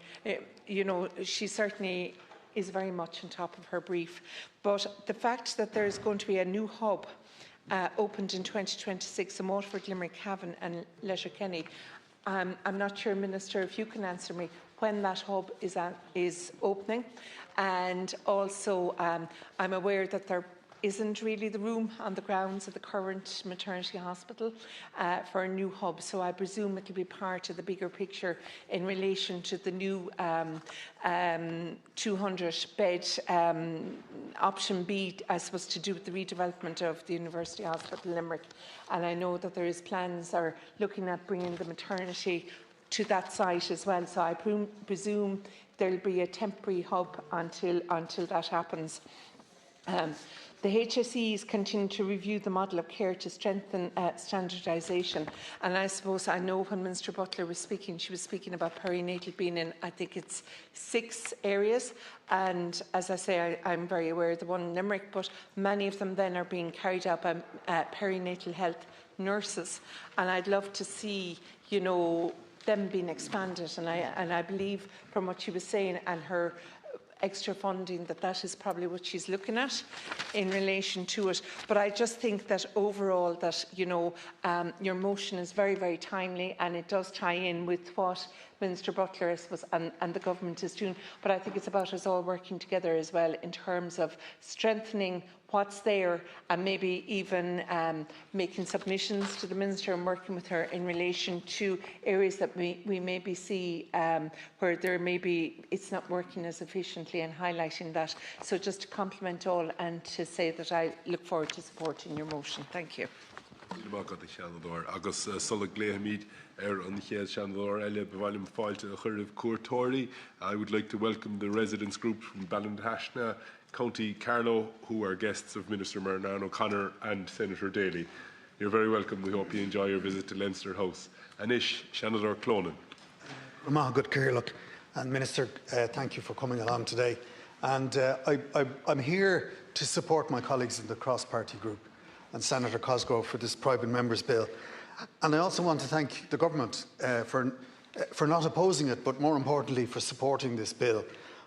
you know, she certainly is very much on top of her brief. But the fact that there is going to be a new hub opened in 2026 in Waterford, Limerick, Cavan and Letterkenny, I'm not sure, Minister, if you can answer me when that hub is opening. And also I'm aware that there isn't really the room on the grounds of the current maternity hospital for a new hub, so I presume it will be part of the bigger picture in relation to the new 200-bed option B, I suppose, to do with the redevelopment of the University Hospital Limerick. And I know that there is plans are looking at bringing the maternity to that site as well, so I presume there will be a temporary hub until that happens. The HSEs continue to review the model of care to strengthen standardisation. And I suppose I know when Minister Butler was speaking, she was speaking about perinatal being in, I think it's 6 areas. And as I say, I'm very aware of the one in Limerick, but many of them then are being carried out by perinatal health nurses. And I'd love to see, you know, them being expanded. And I believe from what she was saying and her extra funding that is probably what she's looking at in relation to it. But I just think that overall that, you know, your motion is very, very timely, and it does tie in with what Minister Butler and the government is doing. But I think it's about us all working together as well in terms of strengthening what's there, and maybe even making submissions to the Minister and working with her in relation to areas that we maybe see where there maybe it's not working as efficiently, and highlighting that. So just to compliment all and to say that I look forward to supporting your motion. Thank you. Agus sulla gléhamid an chéad Seanadóir eile bhhailm fáilte a chuireamh cuairtóirí. I would like to welcome the residents group from Ballindashna, County Carlow, who are guests of Minister Murnan O'Connor and Senator Daly. You're very welcome. We hope you enjoy your visit to Leinster House. Anish Seanadóir Clonan. Good Kirlock. And Minister, thank you for coming along today. And I'm here to support my colleagues in the cross-party group and Senator Cosgrove for this private members' bill. And I also want to thank the government for not opposing it, but more importantly for supporting this bill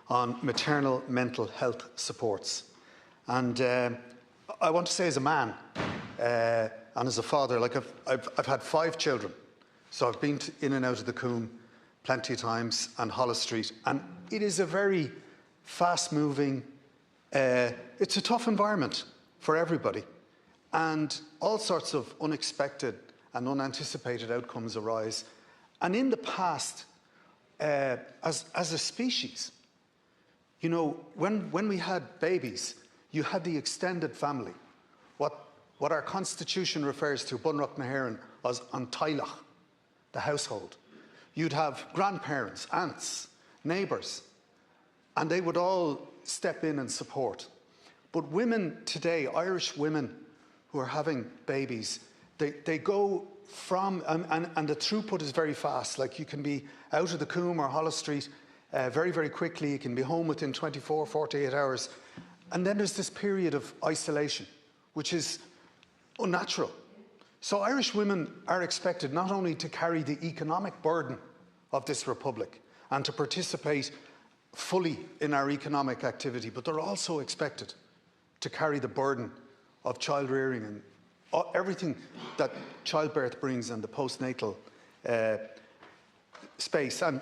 on maternal mental health supports. And I want to say, as a man, and as a father, like I've had 5 children, so I've been in and out of the Coombe plenty of times, and Holles Street, and it is a very fast-moving, it's a tough environment for everybody, and all sorts of unexpected and unanticipated outcomes arise. And in the past, as a species, you know, when we had babies, you had the extended family, what our constitution refers to, Bunrock na hÉireann, as an tailach, the household. You'd have grandparents, aunts, neighbours, and they would all step in and support. But women today, Irish women who are having babies, they go from, and the throughput is very fast. Like, you can be out of the Coombe or Holles Street very, very quickly. You can be home within 24, 48 hours. And then there's this period of isolation, which is unnatural. So Irish women are expected not only to carry the economic burden of this republic and to participate fully in our economic activity, but they're also expected to carry the burden of child rearing and everything that childbirth brings in the postnatal space. And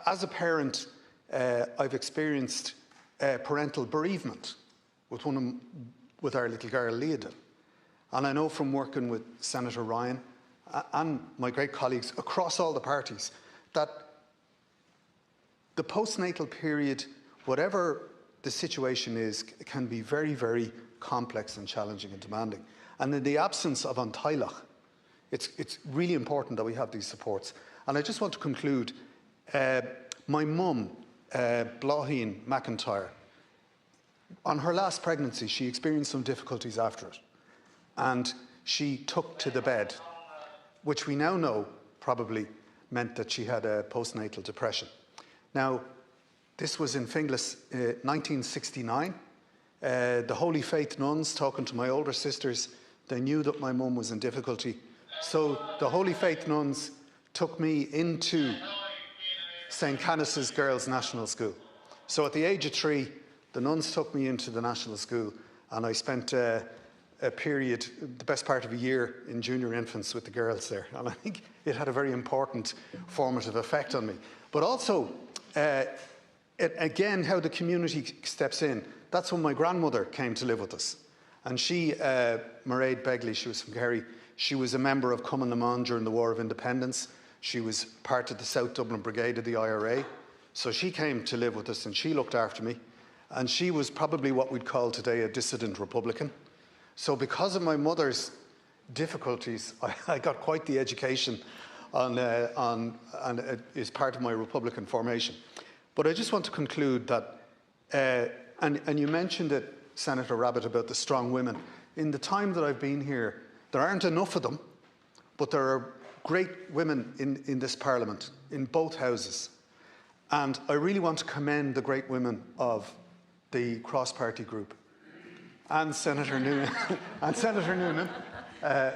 as a parent, I've experienced parental bereavement with our little girl, Leada. And I know from working with Senator Ryan and my great colleagues across all the parties that the postnatal period, whatever the situation is, can be very, very complex and challenging and demanding. And in the absence of an tailach, it's really important that we have these supports. And I just want to conclude, my mum, Blaheen McIntyre, on her last pregnancy, she experienced some difficulties after it. And she took to the bed, which we now know probably meant that she had a postnatal depression. Now, this was in Finglas, 1969. The Holy Faith nuns, talking to my older sisters, they knew that my mum was in difficulty. So the Holy Faith nuns took me into St. Canice's Girls' National School. So at the age of 3, the nuns took me into the national school, and I spent a period, the best part of a year, in junior infants with the girls there. And I think it had a very important formative effect on me. But also, again, how the community steps in. That's when my grandmother came to live with us. And she, Mairead Begley, she was from Kerry, she was a member of Cumann na mBan during the War of Independence. She was part of the South Dublin Brigade of the IRA. So she came to live with us and she looked after me. And she was probably what we'd call today a dissident Republican. So because of my mother's difficulties, I got quite the education and is part of my Republican formation. But I just want to conclude that, and you mentioned it, Senator Rabbitte, about the strong women. In the time that I've been here, there aren't enough of them, but there are great women in this Parliament, in both houses. And I really want to commend the great women of the cross-party group and Senator Noonan,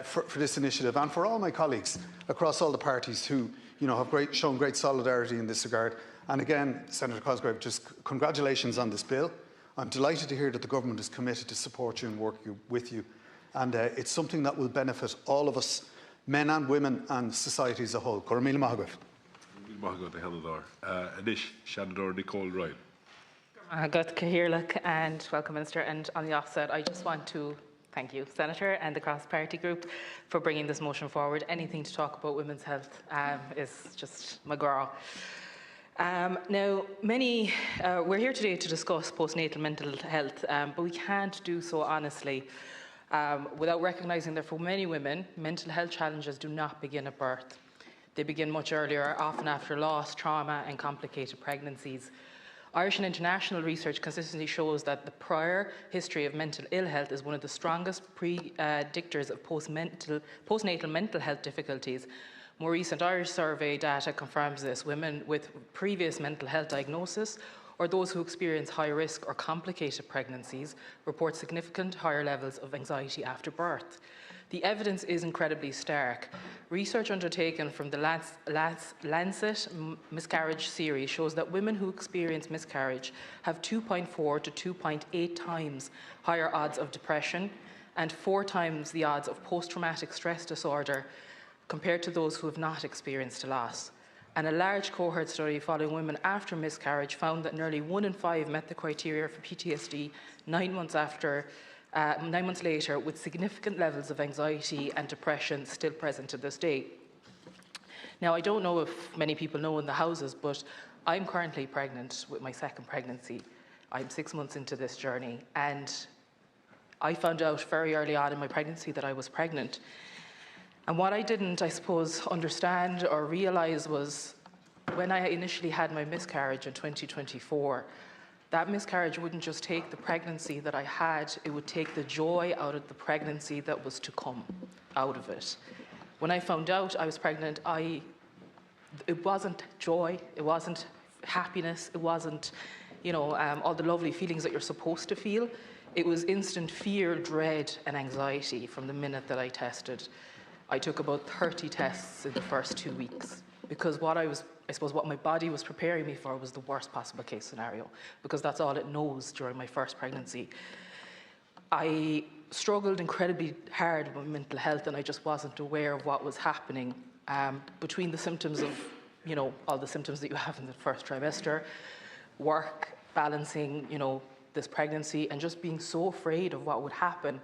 for this initiative, and for all my colleagues across all the parties who, have shown great solidarity in this regard. And again, Senator Cosgrave, just congratulations on this bill. I'm delighted to hear that the government is committed to support you and work with you. And it's something that will benefit all of us, men and women, and society as a whole. Cormail Mahagwef. Anish Shandor Nicole Ryan. Good Cahirlock, and welcome, Minister. And on the offset, I just want to thank you, Senator, and the cross-party group for bringing this motion forward. Anything to talk about women's health is just my girl. Now, we're here today to discuss postnatal mental health, but we can't do so honestly without recognising that for many women, mental health challenges do not begin at birth. They begin much earlier, often after loss, trauma and complicated pregnancies. Irish and international research consistently shows that the prior history of mental ill health is one of the strongest predictors of postnatal mental health difficulties. More recent Irish survey data confirms this. Women with previous mental health diagnosis or those who experience high risk or complicated pregnancies report significant higher levels of anxiety after birth. The evidence is incredibly stark. Research undertaken from the Lancet Miscarriage Series shows that women who experience miscarriage have 2.4 to 2.8 times higher odds of depression, and 4 times the odds of post-traumatic stress disorder compared to those who have not experienced a loss. And a large cohort study following women after miscarriage found that nearly 1 in 5 met the criteria for PTSD 9 months later, with significant levels of anxiety and depression still present to this day. Now, I don't know if many people know in the houses, but I'm currently pregnant with my 2nd pregnancy. I'm 6 months into this journey, and I found out very early on in my pregnancy that I was pregnant. And what I didn't, I suppose, understand or realise was when I initially had my miscarriage in 2024, that miscarriage wouldn't just take the pregnancy that I had, it would take the joy out of the pregnancy that was to come out of it. When I found out I was pregnant, it wasn't joy, it wasn't happiness, it wasn't, all the lovely feelings that you're supposed to feel. It was instant fear, dread, and anxiety from the minute that I tested. I took about 30 tests in the first 2 weeks because what my body was preparing me for was the worst possible case scenario, because that's all it knows during my first pregnancy. I struggled incredibly hard with mental health, and I just wasn't aware of what was happening between the symptoms of, all the symptoms that you have in the first trimester, work, balancing, this pregnancy, and just being so afraid of what would happen.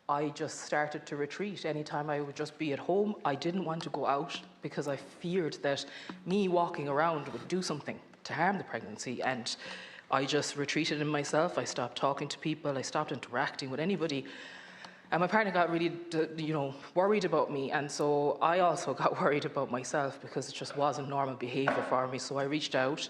I just started to retreat. Anytime I would just be at home, I didn't want to go out because I feared that me walking around would do something to harm the pregnancy. And I just retreated in myself. I stopped talking to people. I stopped interacting with anybody. And my partner got really, worried about me. And so I also got worried about myself because it just wasn't normal behavior for me. So I reached out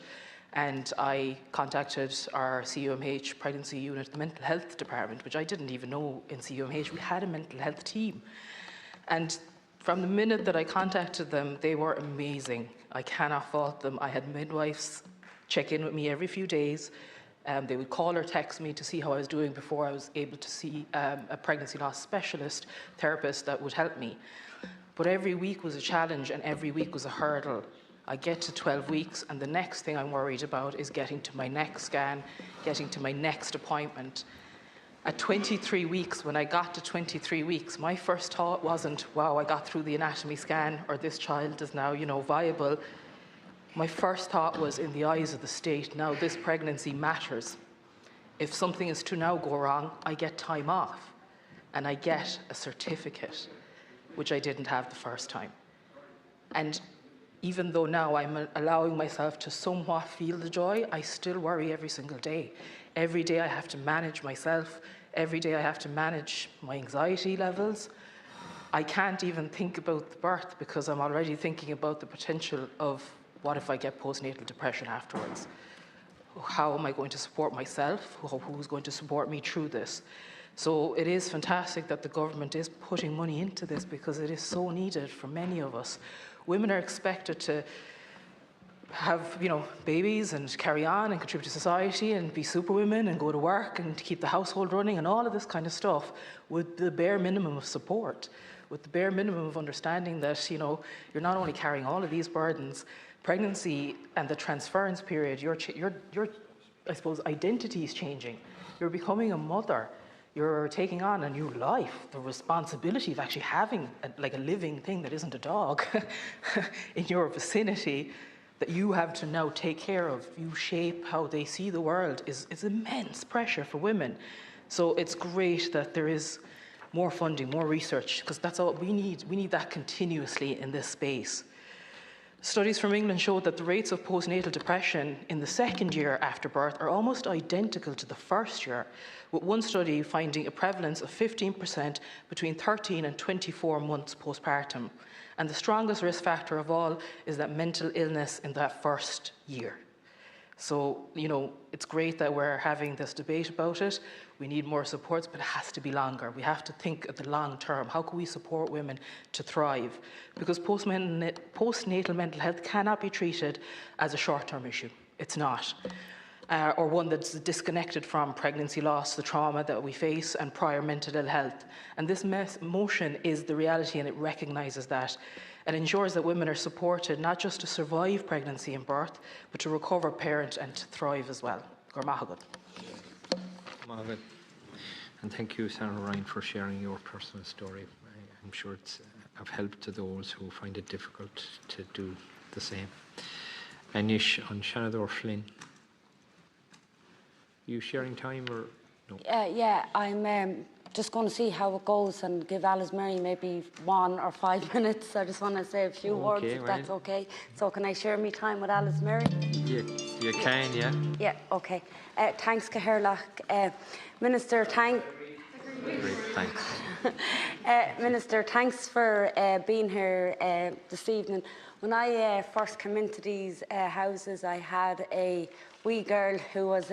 and I contacted our CUMH pregnancy unit, the mental health department, which I didn't even know in CUMH we had a mental health team. And from the minute that I contacted them, they were amazing. I cannot fault them. I had midwives check in with me every few days. They would call or text me to see how I was doing before I was able to see a pregnancy loss specialist therapist that would help me. But every week was a challenge and every week was a hurdle. I get to 12 weeks and the next thing I'm worried about is getting to my next scan, getting to my next appointment. At 23 weeks, when I got to 23 weeks, my first thought wasn't, wow, I got through the anatomy scan, or this child is now, viable. My first thought was, in the eyes of the state, now this pregnancy matters. If something is to now go wrong, I get time off and I get a certificate, which I didn't have the first time. And even though now I'm allowing myself to somewhat feel the joy, I still worry every single day. Every day I have to manage myself. Every day I have to manage my anxiety levels. I can't even think about the birth because I'm already thinking about the potential of what if I get postnatal depression afterwards? How am I going to support myself? Who's going to support me through this? So it is fantastic that the government is putting money into this because it is so needed for many of us. Women are expected to have, babies and carry on and contribute to society and be superwomen and go to work and keep the household running and all of this kind of stuff with the bare minimum of support, with the bare minimum of understanding that, you're not only carrying all of these burdens, pregnancy and the transference period, your I suppose, identity is changing. You're becoming a mother. You're taking on a new life, the responsibility of actually having a living thing that isn't a dog in your vicinity that you have to now take care of. You shape how they see the world is immense pressure for women. So it's great that there is more funding, more research, because that's all we need. We need that continuously in this space. Studies from England showed that the rates of postnatal depression in the second year after birth are almost identical to the first year, with one study finding a prevalence of 15% between 13 and 24 months postpartum. And the strongest risk factor of all is that mental illness in that first year. So, it's great that we're having this debate about it. We need more supports, but it has to be longer. We have to think of the long term. How can we support women to thrive? Because postnatal mental health cannot be treated as a short-term issue. It's not. Or one that's disconnected from pregnancy loss, the trauma that we face, and prior mental ill health. And this motion is the reality, and it recognises that. And ensures that women are supported not just to survive pregnancy and birth, but to recover, parent, and to thrive as well. And thank you, Sarah Ryan, for sharing your personal story. I'm sure it's of help to those who find it difficult to do the same. Anish on Seanad or Flynn. You sharing time or no? Yeah, I'm just going to see how it goes and give Alice Mary maybe 1 or 5 minutes. I just want to say a few words, if that's okay. So can I share my time with Alice Mary? You can, yeah. Yeah, okay. Thanks, Caherlach. Minister, Great, thanks. Minister, thanks for being here this evening. When I first came into these houses, I had a wee girl who was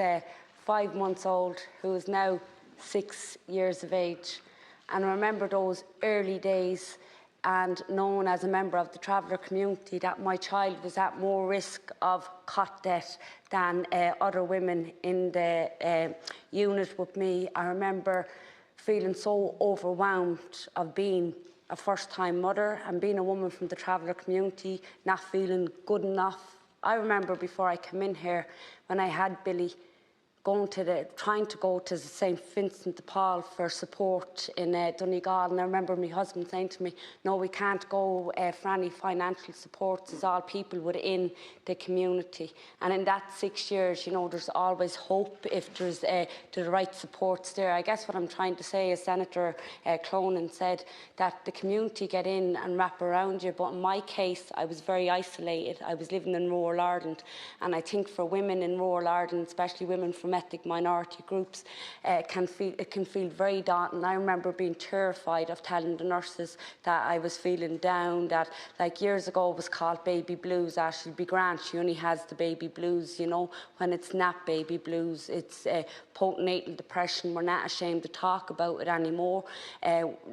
5 months old, who is now 6 years of age. And I remember those early days, and knowing as a member of the traveller community that my child was at more risk of cot death than other women in the unit with me. I remember feeling so overwhelmed of being a first-time mother and being a woman from the traveller community, not feeling good enough. I remember before I came in here, when I had Billy, trying to go to St Vincent de Paul for support in Donegal, and I remember my husband saying to me, no, we can't go for any financial support, it's all people within the community. And in that 6 years, you know, there's always hope if there's the right supports there. I guess what I'm trying to say is Senator Cronin said that the community get in and wrap around you, but in my case, I was very isolated. I was living in rural Ireland, and I think for women in rural Ireland, especially women from ethnic minority groups, it can feel very daunting. I remember being terrified of telling the nurses that I was feeling down, that like years ago it was called baby blues. Ashley B. Grant, she only has the baby blues, you know, when it's not baby blues, it's postnatal depression. We're not ashamed to talk about it anymore.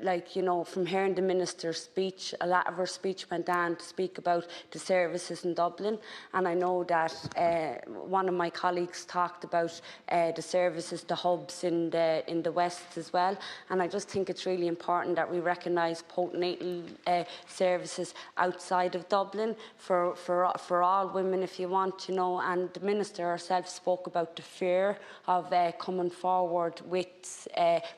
Like, you know, from hearing the minister's speech, a lot of her speech went on to speak about the services in Dublin, and I know that one of my colleagues talked about the services, the hubs in the West as well. And I just think it's really important that we recognise postnatal services outside of Dublin for all women, if you want, you know. And the Minister herself spoke about the fear of coming forward with,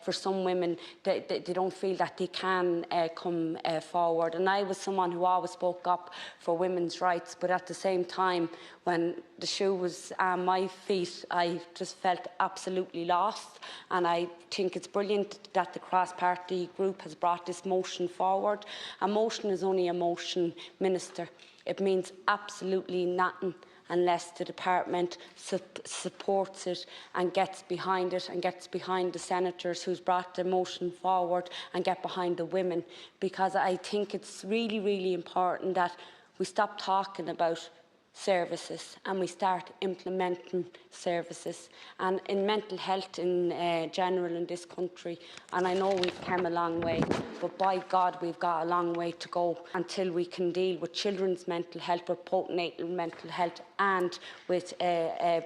for some women, they don't feel that they can come forward. And I was someone who always spoke up for women's rights, but at the same time, when the shoe was on my feet, I just felt absolutely lost. And I think it's brilliant that the cross-party group has brought this motion forward. A motion is only a motion, Minister. It means absolutely nothing unless the department supports it and gets behind it and gets behind the senators who's brought the motion forward and get behind the women. Because I think it's really, really important that we stop talking about services and we start implementing services. And in mental health in general in this country, and I know we've come a long way, but by God we've got a long way to go until we can deal with children's mental health, with postnatal mental health, and with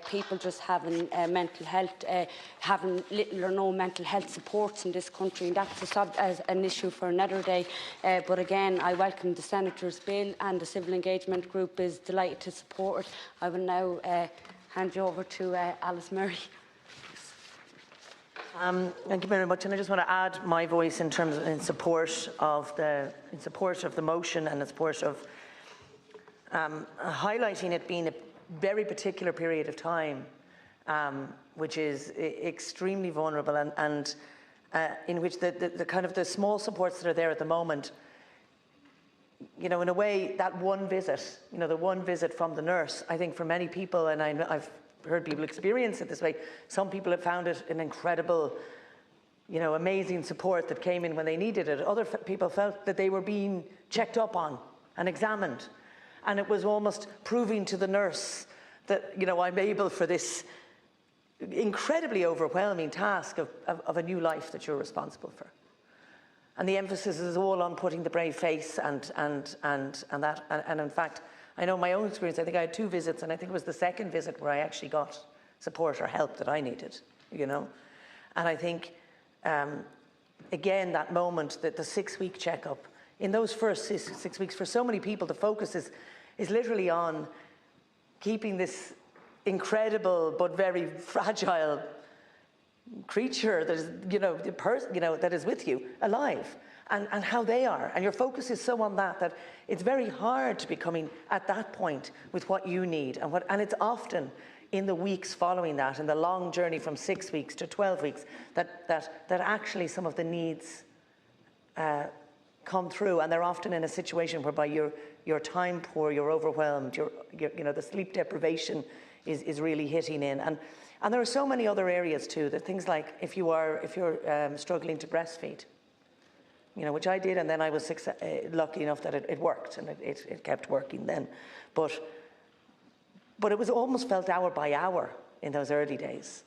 people just having mental health, having little or no mental health supports in this country. And that's an issue for another day. But again, I welcome the Senator's bill, and the Civil Engagement Group is delighted to support it. I will now hand you over to Alice Murray. Thank you very much, and I just want to add my voice in support of the motion and in support of highlighting it being a very particular period of time, which is extremely vulnerable, and in which the kind of the small supports that are there at the moment, you know, in a way, that one visit, you know, the one visit from the nurse, I think for many people, and I've heard people experience it this way, some people have found it an incredible, you know, amazing support that came in when they needed it. Other people felt that they were being checked up on and examined, and it was almost proving to the nurse that, you know, I'm able for this incredibly overwhelming task of a new life that you're responsible for. And the emphasis is all on putting the brave face and that. And in fact, I know my own experience, I think I had 2 visits, and I think it was the second visit where I actually got support or help that I needed, you know. And I think, again, that moment, that the 6-week checkup, in those first 6 weeks, for so many people, the focus is literally on keeping this incredible but very fragile creature that is, that is with you alive, and how they are. And your focus is so on that it's very hard to be coming at that point with what you need. And it's often in the weeks following that, in the long journey from 6 weeks to 12 weeks, that actually some of the needs come through, and they're often in a situation whereby you're time poor, you're overwhelmed, the sleep deprivation is really hitting in. And there are so many other areas too, that things like if you're struggling to breastfeed, which I did, and then I was lucky enough that it worked, and it kept working then. But it was almost felt hour by hour in those early days.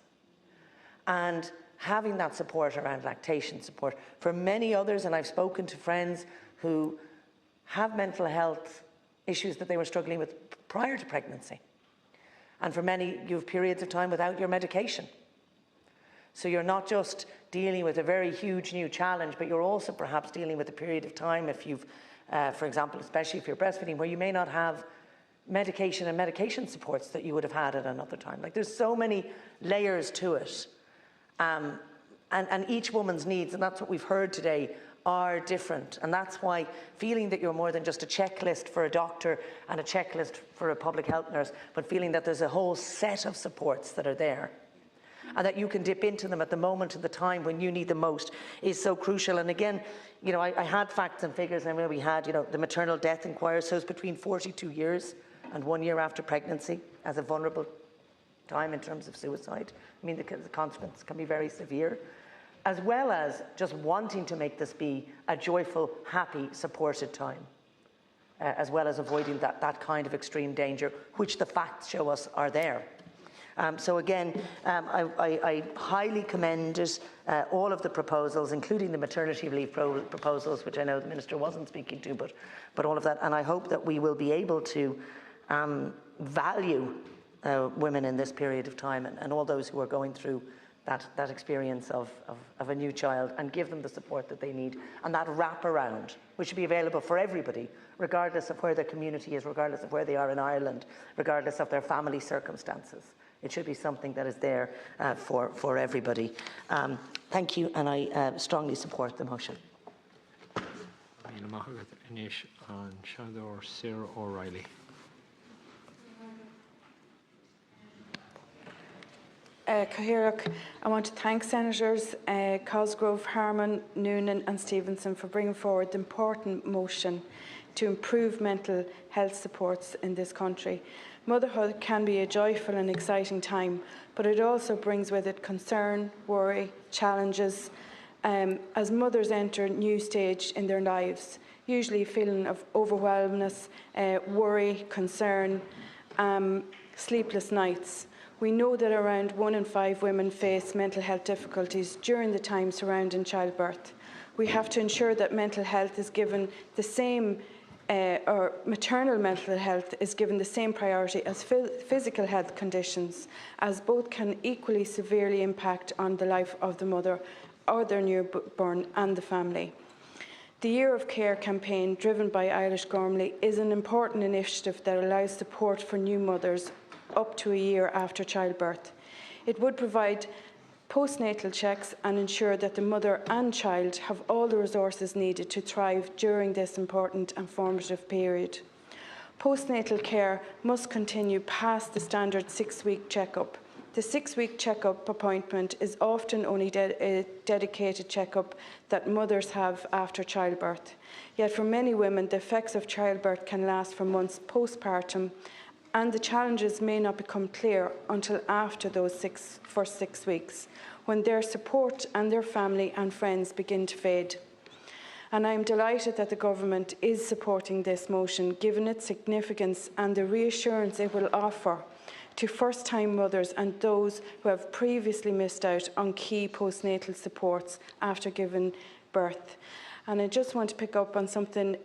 And having that support around lactation support for many others, and I've spoken to friends who have mental health issues that they were struggling with prior to pregnancy. And for many, you have periods of time without your medication. So you're not just dealing with a very huge new challenge, but you're also perhaps dealing with a period of time if you've, for example, especially if you're breastfeeding, where you may not have medication and medication supports that you would have had at another time. Like, there's so many layers to it. And each woman's needs, and that's what we've heard today, are different. And that's why feeling that you're more than just a checklist for a doctor and a checklist for a public health nurse, but feeling that there's a whole set of supports that are there, and that you can dip into them at the moment of the time when you need them most, is so crucial. And again, I had facts and figures, and we had, the maternal death inquiry, so it's between 42 years and 1 year after pregnancy as a vulnerable time in terms of suicide. I mean, the consequences can be very severe, as well as just wanting to make this be a joyful, happy, supported time, as well as avoiding that kind of extreme danger, which the facts show us are there. So again, I highly commended all of the proposals, including the maternity leave proposals, which I know the Minister wasn't speaking to, but all of that. And I hope that we will be able to value women in this period of time, and all those who are going through that experience of a new child, and give them the support that they need, and that wraparound, which should be available for everybody, regardless of where their community is, regardless of where they are in Ireland, regardless of their family circumstances. It should be something that is there for everybody. Thank you, and I strongly support the motion. O'Reilly. Cathaoirleach, I want to thank Senators Cosgrove, Harman, Noonan and Stevenson for bringing forward the important motion to improve mental health supports in this country. Motherhood can be a joyful and exciting time, but it also brings with it concern, worry, challenges, as mothers enter a new stage in their lives, usually a feeling of overwhelmness, worry, concern, sleepless nights. We know that around 1 in 5 women face mental health difficulties during the time surrounding childbirth. We have to ensure that mental health is given the same, or maternal mental health is given the same priority as physical health conditions, as both can equally severely impact on the life of the mother or their newborn and the family. The Year of Care campaign, driven by Eilish Gormley, is an important initiative that allows support for new mothers up to a year after childbirth. It would provide postnatal checks and ensure that the mother and child have all the resources needed to thrive during this important and formative period. Postnatal care must continue past the standard 6-week checkup. The 6-week checkup appointment is often only a dedicated checkup that mothers have after childbirth. Yet for many women, the effects of childbirth can last for months postpartum, and the challenges may not become clear until after those first 6 weeks, when their support and their family and friends begin to fade. And I am delighted that the Government is supporting this motion, given its significance and the reassurance it will offer to first-time mothers and those who have previously missed out on key postnatal supports after giving birth. And I just want to pick up on something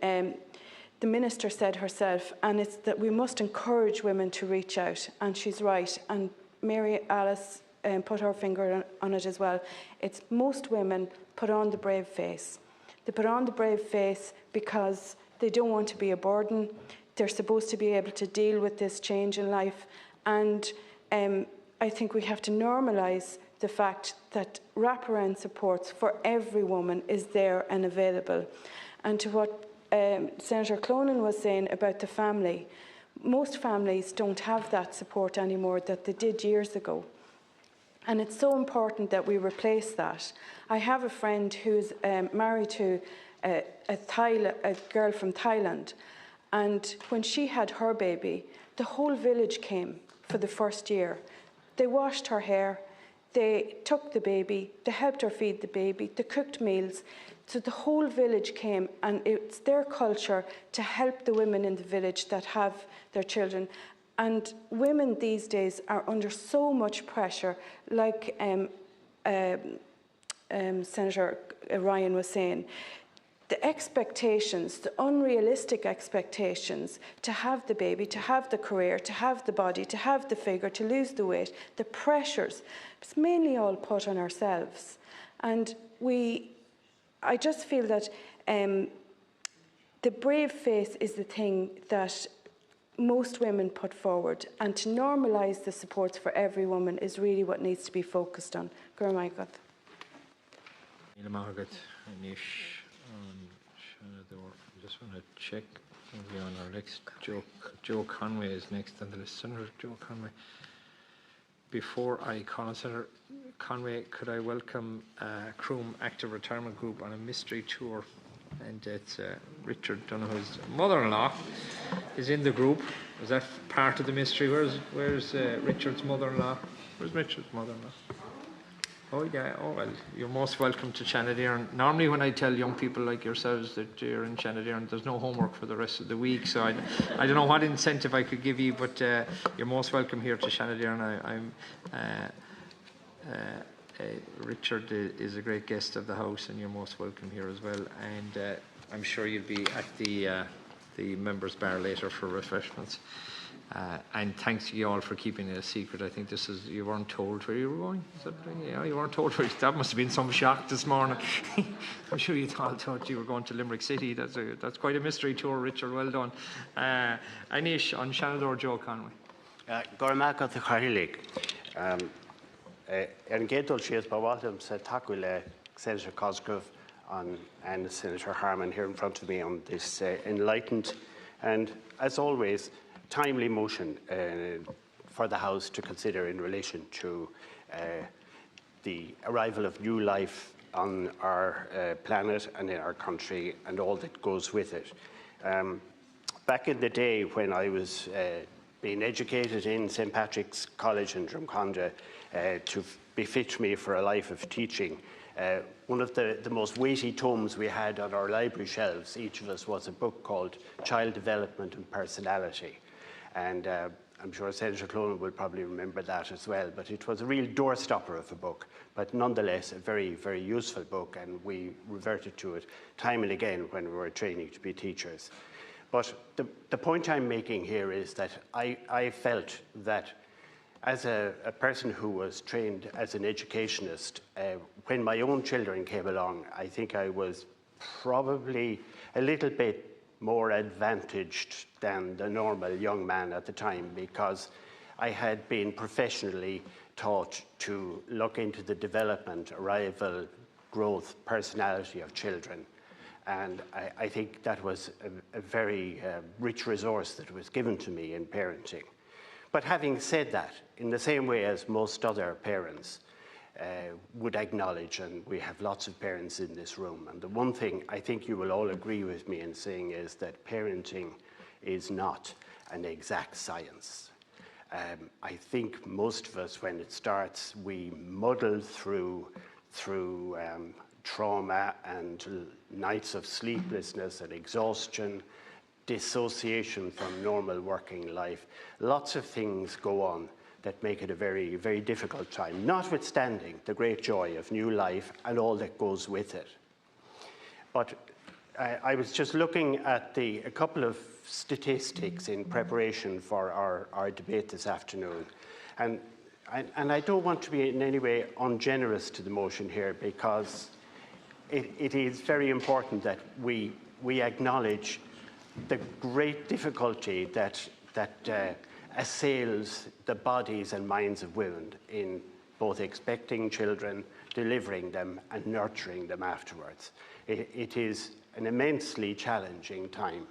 the Minister said herself, and it's that we must encourage women to reach out, and she's right, and Mary Alice put her finger on it as well. It's most women put on the brave face. They put on the brave face because they don't want to be a burden. They're supposed to be able to deal with this change in life, and I think we have to normalise the fact that wraparound supports for every woman is there and available. And to what Senator Clonan was saying about the family, most families don't have that support anymore that they did years ago. And it's so important that we replace that. I have a friend who's married to a girl from Thailand, and when she had her baby, the whole village came for the first year. They washed her hair, they took the baby, they helped her feed the baby, they cooked meals. So the whole village came, and it's their culture to help the women in the village that have their children. And women these days are under so much pressure, like Senator Ryan was saying. The expectations, the unrealistic expectations to have the baby, to have the career, to have the body, to have the figure, to lose the weight, the pressures, it's mainly all put on ourselves. And I just feel that the brave face is the thing that most women put forward, and to normalise the supports for every woman is really what needs to be focused on. I just want to check on our next. Joe Conway is next on the list. Senator Joe Conway. Before I call on Senator Conway, could I welcome Croom Active Retirement Group on a mystery tour? And it's Richard Donoghue's mother-in-law is in the group. Is that part of the mystery? Where's Richard's mother-in-law? Where's Richard's mother-in-law? Oh yeah, oh well, you're most welcome to Seanad. Normally when I tell young people like yourselves that you're in Seanad, there's no homework for the rest of the week, so I don't know what incentive I could give you, but you're most welcome here to Seanad. Richard is a great guest of the House, and you're most welcome here as well, and I'm sure you'll be at the members' bar later for refreshments. And thanks to you all for keeping it a secret. I think you weren't told where you were going. Is that right? Yeah, you weren't told where. That must have been some shock this morning. I'm sure you all thought you were going to Limerick City. That's quite a mystery tour, Richard. Well done. Anish on Seanad or Joe Conway. Gormacha the Carhilig. Getol she is Bawalum said Takwile, Senator Cosgrove and Senator Harman here in front of me on this enlightened and, as always, timely motion for the House to consider in relation to the arrival of new life on our planet and in our country and all that goes with it. Back in the day when I was being educated in St. Patrick's College in Drumconda to befit me for a life of teaching, one of the most weighty tomes we had on our library shelves, each of us, was a book called Child Development and Personality. And I'm sure Senator Clonan will probably remember that as well, but it was a real doorstopper of a book, but nonetheless a very, very useful book, and we reverted to it time and again when we were training to be teachers. But the point I'm making here is that I felt that as a person who was trained as an educationist, when my own children came along, I think I was probably a little bit more advantaged than the normal young man at the time, because I had been professionally taught to look into the development, arrival, growth, personality of children. And I think that was a very rich resource that was given to me in parenting. But having said that, in the same way as most other parents would acknowledge, and we have lots of parents in this room, and the one thing I think you will all agree with me in saying is that parenting is not an exact science. I think most of us, when it starts, we muddle through trauma and nights of sleeplessness and exhaustion, dissociation from normal working life. Lots of things go on that make it a very, very difficult time, notwithstanding the great joy of new life and all that goes with it. But I was just looking at a couple of statistics in preparation for our debate this afternoon. And I don't want to be in any way ungenerous to the motion here, because it is very important that we acknowledge the great difficulty that assails the bodies and minds of women in both expecting children, delivering them, and nurturing them afterwards. It is an immensely challenging time.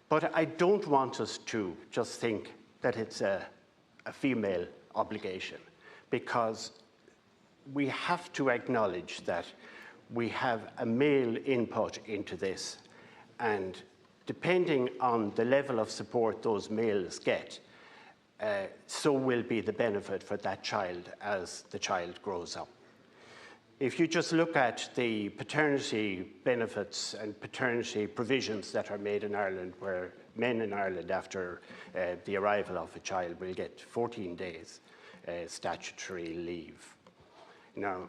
But I don't want us to just think that it's a female obligation, because we have to acknowledge that we have a male input into this, and depending on the level of support those males get, so will be the benefit for that child as the child grows up. If you just look at the paternity benefits and paternity provisions that are made in Ireland, where men in Ireland, after the arrival of a child, will get 14 days statutory leave. Now,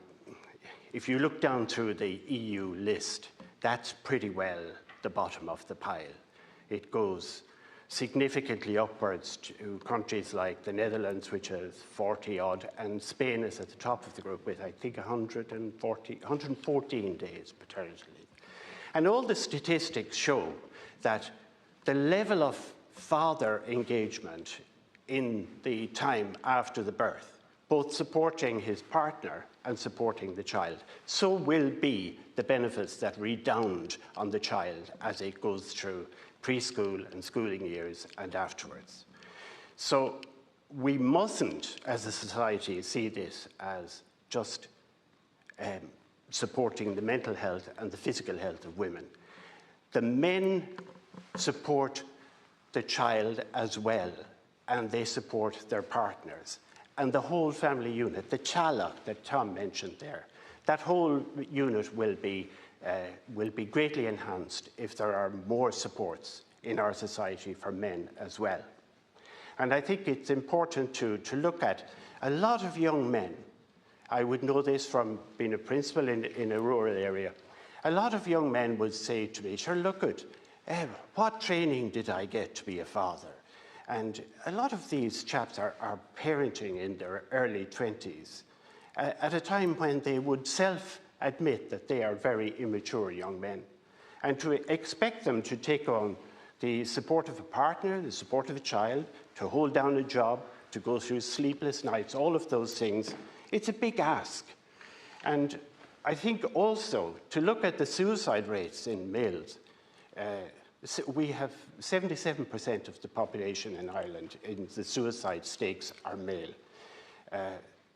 if you look down through the EU list, that's pretty well the bottom of the pile. It goes significantly upwards to countries like the Netherlands, which has 40-odd, and Spain is at the top of the group with, I think, 114 days paternity leave. And all the statistics show that the level of father engagement in the time after the birth, both supporting his partner and supporting the child, so will be the benefits that redound on the child as it goes through preschool and schooling years and afterwards. So we mustn't, as a society, see this as just supporting the mental health and the physical health of women. The men support the child as well, and they support their partners. And the whole family unit, the chala that Tom mentioned there, that whole unit will be greatly enhanced if there are more supports in our society for men as well. And I think it's important to look at a lot of young men. I would know this from being a principal in a rural area. A lot of young men would say to me, sure, look at what training did I get to be a father? And a lot of these chaps are parenting in their early 20s at a time when they would self-admit that they are very immature young men. And to expect them to take on the support of a partner, the support of a child, to hold down a job, to go through sleepless nights, all of those things, it's a big ask. And I think also to look at the suicide rates in males, we have 77% of the population in Ireland in the suicide stakes are male.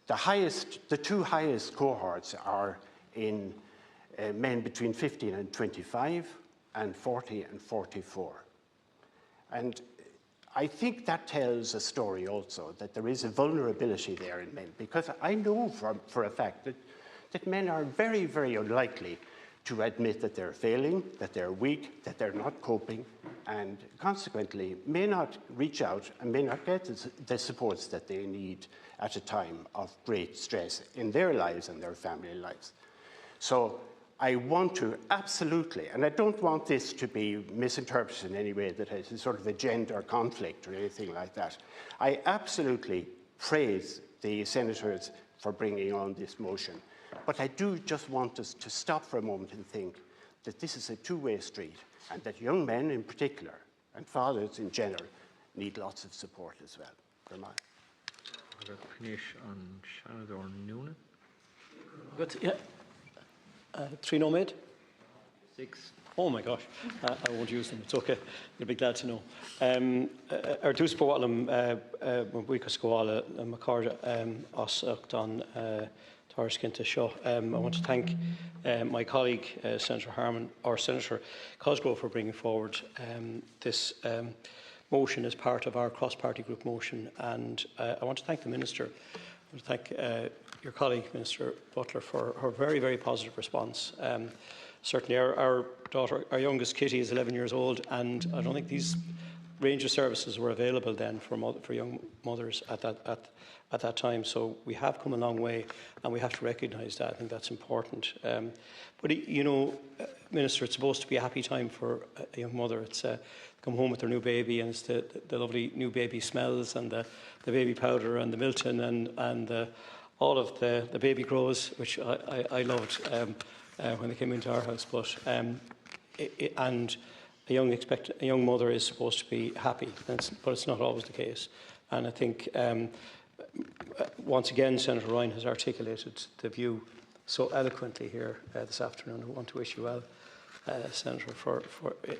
The two highest cohorts are in men between 15 and 25 and 40 and 44. And I think that tells a story also, that there is a vulnerability there in men, because I know for a fact that men are very, very unlikely to admit that they're failing, that they're weak, that they're not coping, and consequently may not reach out and may not get the supports that they need at a time of great stress in their lives and their family lives. So I want to absolutely, and I don't want this to be misinterpreted in any way that it's sort of a gender conflict or anything like that. I absolutely praise the senators for bringing on this motion. But I do just want us to stop for a moment and think that this is a two-way street, and that young men in particular, and fathers in general, need lots of support as well. I'll finish on Seanad or Noonan. Good, yeah. 3 no made? 6. Oh my gosh, I won't use them, it's okay, you'll be glad to know. Ar dús bhálum buchas goála Macarda osach on Tarskinta Shaw. I want to thank my colleague, Senator Harman, or Senator Cosgrove, for bringing forward this motion as part of our cross-party group motion. And I want to thank the Minister. I want to thank your colleague, Minister Butler, for her very, very positive response. Certainly our daughter, our youngest Kitty, is 11 years old, and I don't think these range of services were available then for young mothers at that time. So we have come a long way, and we have to recognise that. I think that's important. But you know, Minister, it's supposed to be a happy time for a young mother. It's come home with their new baby, and it's the lovely new baby smells, and the baby powder, and the Milton, and all of the baby grows, which I loved when they came into our house. But and a young mother is supposed to be happy, but it's not always the case. And I think, once again, Senator Ryan has articulated the view so eloquently here this afternoon. I want to wish you well, Senator,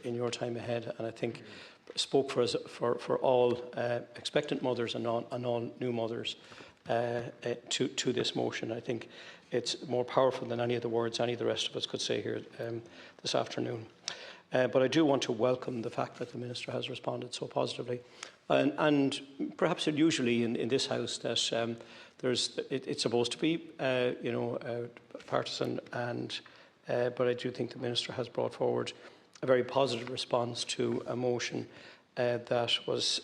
in your time ahead. And I think spoke for all expectant mothers and all new mothers to this motion. I think it's more powerful than any of the words any of the rest of us could say here this afternoon. But I do want to welcome the fact that the Minister has responded so positively. And perhaps unusually in this House that it's supposed to be, partisan, but I do think the Minister has brought forward a very positive response to a motion that was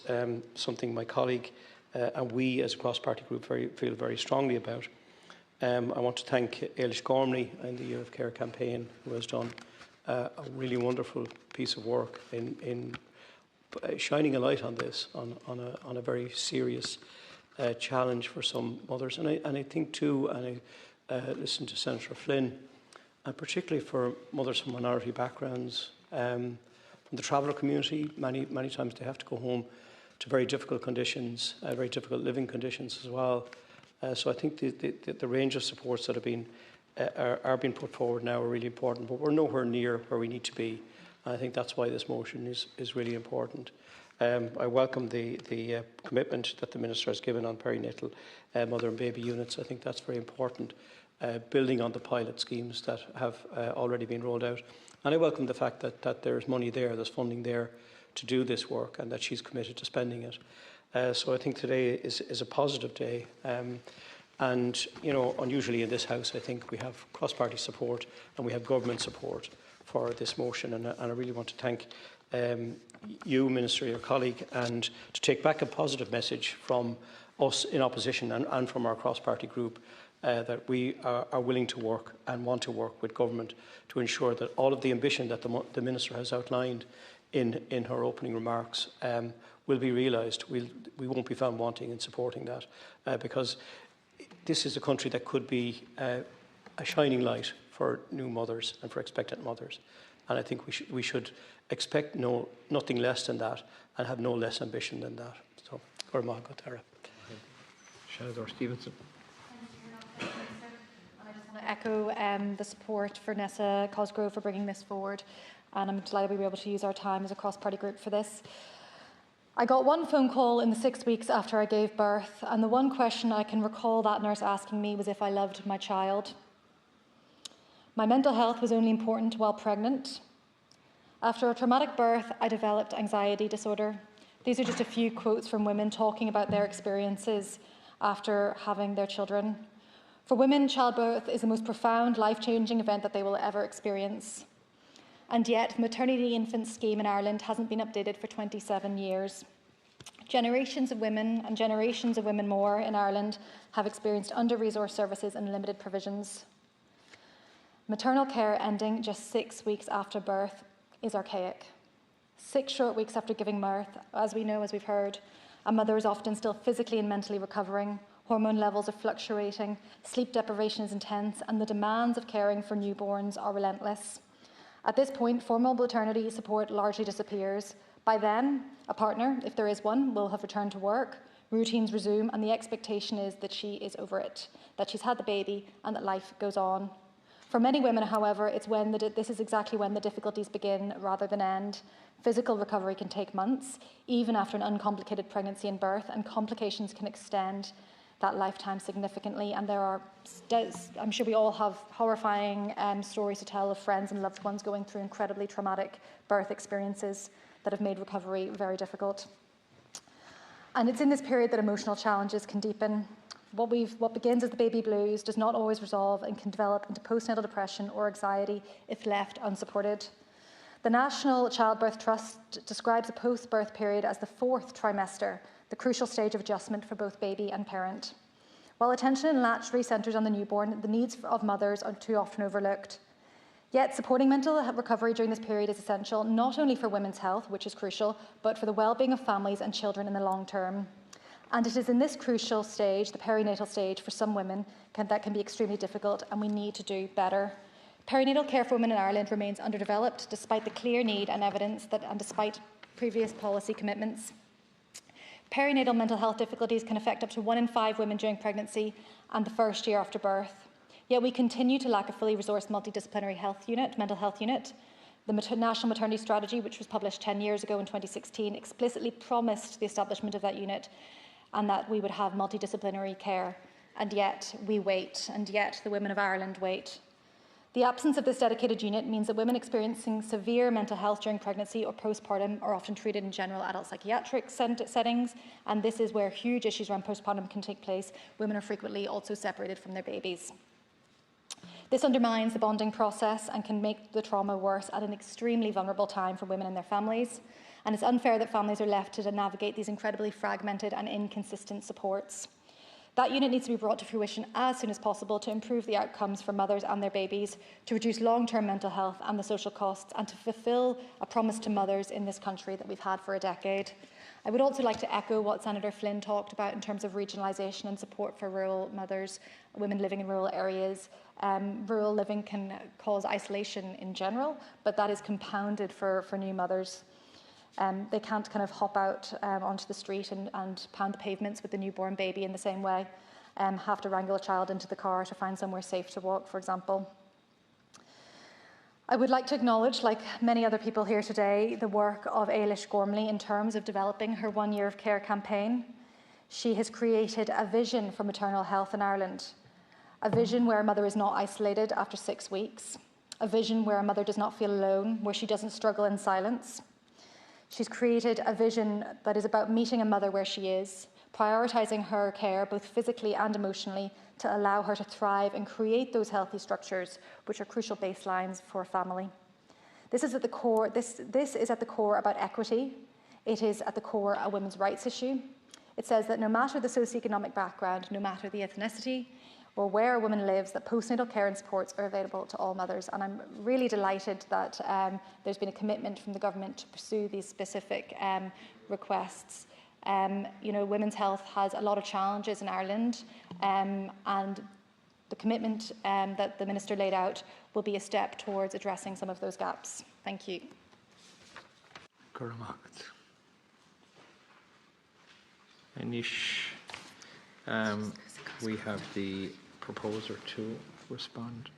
something my colleague and we as a cross-party group feel very strongly about. I want to thank Aolish and the Year of Care campaign, who has done a really wonderful piece of work in shining a light on this, on a very serious challenge for some mothers. And I think too, and I listened to Senator Flynn, and particularly for mothers from minority backgrounds, from the traveller community, many times they have to go home to very difficult conditions, very difficult living conditions as well. So I think the range of supports that have been are being put forward now are really important, but we're nowhere near where we need to be. And I think that's why this motion is really important. I welcome the commitment that the Minister has given on perinatal mother and baby units. I think that's very important, building on the pilot schemes that have already been rolled out. And I welcome the fact that there's money there, there's funding there to do this work, and that she's committed to spending it. So I think today is a positive day. And, unusually in this House, I think we have cross-party support and we have government support for this motion. And I really want to thank you, Minister, your colleague, and to take back a positive message from us in opposition and from our cross-party group that we are willing to work and want to work with government to ensure that all of the ambition that the Minister has outlined in her opening remarks will be realised. We won't be found wanting in supporting that because this is a country that could be a shining light for new mothers and for expectant mothers. And I think we should expect nothing less than that and have no less ambition than that. So, Gormaga Tara. Senator Stevenson. I just want to echo the support for Nessa Cosgrove for bringing this forward. And I'm delighted we were able to use our time as a cross-party group for this. I got one phone call in the 6 weeks after I gave birth, and the one question I can recall that nurse asking me was if I loved my child. My mental health was only important while pregnant. After a traumatic birth, I developed anxiety disorder. These are just a few quotes from women talking about their experiences after having their children. For women, childbirth is the most profound, life-changing event that they will ever experience. And yet, the maternity infant scheme in Ireland hasn't been updated for 27 years. Generations of women and generations of women more in Ireland have experienced under-resourced services and limited provisions. Maternal care ending just 6 weeks after birth is archaic. 6 short weeks after giving birth, as we know, as we've heard, a mother is often still physically and mentally recovering, hormone levels are fluctuating, sleep deprivation is intense, and the demands of caring for newborns are relentless. At this point, formal maternity support largely disappears. By then, a partner, if there is one, will have returned to work, routines resume, and the expectation is that she is over it, that she's had the baby, and that life goes on. For many women, however, this is exactly when the difficulties begin rather than end. Physical recovery can take months, even after an uncomplicated pregnancy and birth, and complications can extend that lifetime significantly. And there are, I'm sure we all have horrifying stories to tell of friends and loved ones going through incredibly traumatic birth experiences that have made recovery very difficult. And it's in this period that emotional challenges can deepen. What begins as the baby blues does not always resolve and can develop into postnatal depression or anxiety if left unsupported. The National Childbirth Trust describes a post-birth period as the 4th trimester, the crucial stage of adjustment for both baby and parent. While attention naturally centres on the newborn, the needs of mothers are too often overlooked. Yet supporting mental recovery during this period is essential, not only for women's health, which is crucial, but for the well-being of families and children in the long term. And it is in this crucial stage, the perinatal stage, for some women, that can be extremely difficult, and we need to do better. Perinatal care for women in Ireland remains underdeveloped, despite the clear need and evidence and despite previous policy commitments. Perinatal mental health difficulties can affect up to 1 in 5 women during pregnancy and the first year after birth. Yet we continue to lack a fully resourced multidisciplinary mental health unit. The National Maternity Strategy, which was published 10 years ago in 2016, explicitly promised the establishment of that unit and that we would have multidisciplinary care. And yet we wait, and yet the women of Ireland wait. The absence of this dedicated unit means that women experiencing severe mental health during pregnancy or postpartum are often treated in general adult psychiatric settings, and this is where huge issues around postpartum can take place. Women are frequently also separated from their babies. This undermines the bonding process and can make the trauma worse at an extremely vulnerable time for women and their families. And it's unfair that families are left to navigate these incredibly fragmented and inconsistent supports. That unit needs to be brought to fruition as soon as possible to improve the outcomes for mothers and their babies, to reduce long-term mental health and the social costs, and to fulfil a promise to mothers in this country that we've had for a decade. I would also like to echo what Senator Flynn talked about in terms of regionalisation and support for rural mothers, women living in rural areas. Rural living can cause isolation in general, but that is compounded for new mothers. They can't kind of hop out onto the street and pound the pavements with the newborn baby in the same way, have to wrangle a child into the car to find somewhere safe to walk, for example. I would like to acknowledge, like many other people here today, the work of Aolish Gormley in terms of developing her 1 Year of Care campaign. She has created a vision for maternal health in Ireland, a vision where a mother is not isolated after 6 weeks, a vision where a mother does not feel alone, where she doesn't struggle in silence. She's created a vision that is about meeting a mother where she is, prioritising her care both physically and emotionally to allow her to thrive and create those healthy structures which are crucial baselines for a family. This is at the core, this is at the core about equity. It is at the core a women's rights issue. It says that no matter the socioeconomic background, no matter the ethnicity, or where a woman lives, that postnatal care and supports are available to all mothers. And I'm really delighted that there's been a commitment from the government to pursue these specific requests. You know, women's health has a lot of challenges in Ireland, and the commitment that the Minister laid out will be a step towards addressing some of those gaps. Thank you. Anish, we have the proposer to respond.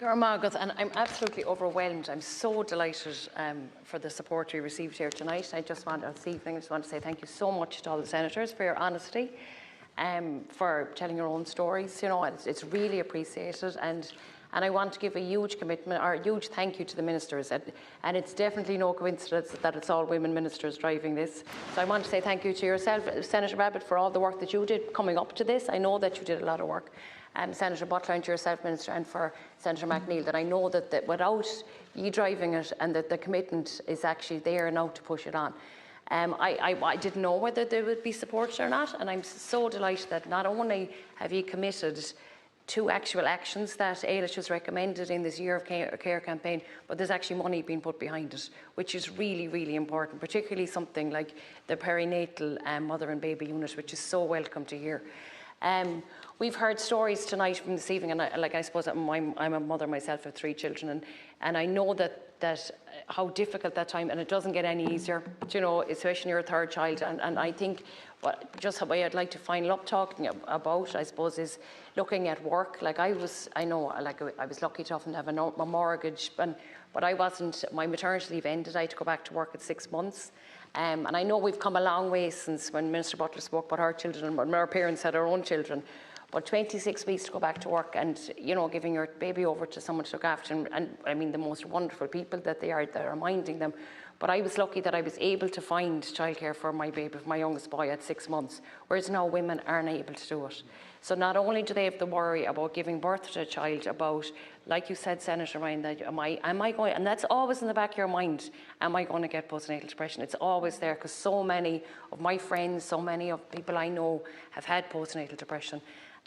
Margaret, and I'm absolutely overwhelmed. I'm so delighted for the support we received here tonight. This evening, I just want to say thank you so much to all the senators for your honesty, for telling your own stories. You know, it's really appreciated, and I want to give a huge commitment or a huge thank you to the ministers. And it's definitely no coincidence that it's all women ministers driving this. So I want to say thank you to yourself, Senator Babbitt, for all the work that you did coming up to this. I know that you did a lot of work. Senator Butler, and to yourself, Minister, and for Senator McNeill, that I know that without you driving it and that the commitment is actually there now to push it on. I didn't know whether there would be support or not, and I'm so delighted that not only have you committed to actual actions that Aolish has recommended in this Year of Care campaign, but there's actually money being put behind it, which is really, really important, particularly something like the perinatal mother and baby unit, which is so welcome to hear. We've heard stories tonight from this evening, and I suppose I'm a mother myself of 3 children, and I know that how difficult that time, and it doesn't get any easier, you know, especially your 3rd child. And I think just how I'd like to final up talking about, I suppose, is looking at work. Like I was lucky enough to have a mortgage, but I wasn't. My maternity leave ended. I had to go back to work at 6 months. And I know we've come a long way since when Minister Butler spoke about our children and when our parents had our own children. But 26 weeks to go back to work and, you know, giving your baby over to someone to look after, and I mean the most wonderful people that are minding them. But I was lucky that I was able to find childcare for my baby, for my youngest boy at 6 months, whereas now women aren't able to do it. So not only do they have the worry about giving birth to a child, about, like you said, Senator Ryan, that am I going, and that's always in the back of your mind, am I going to get postnatal depression? It's always there, because so many of my friends, so many of people I know have had postnatal depression.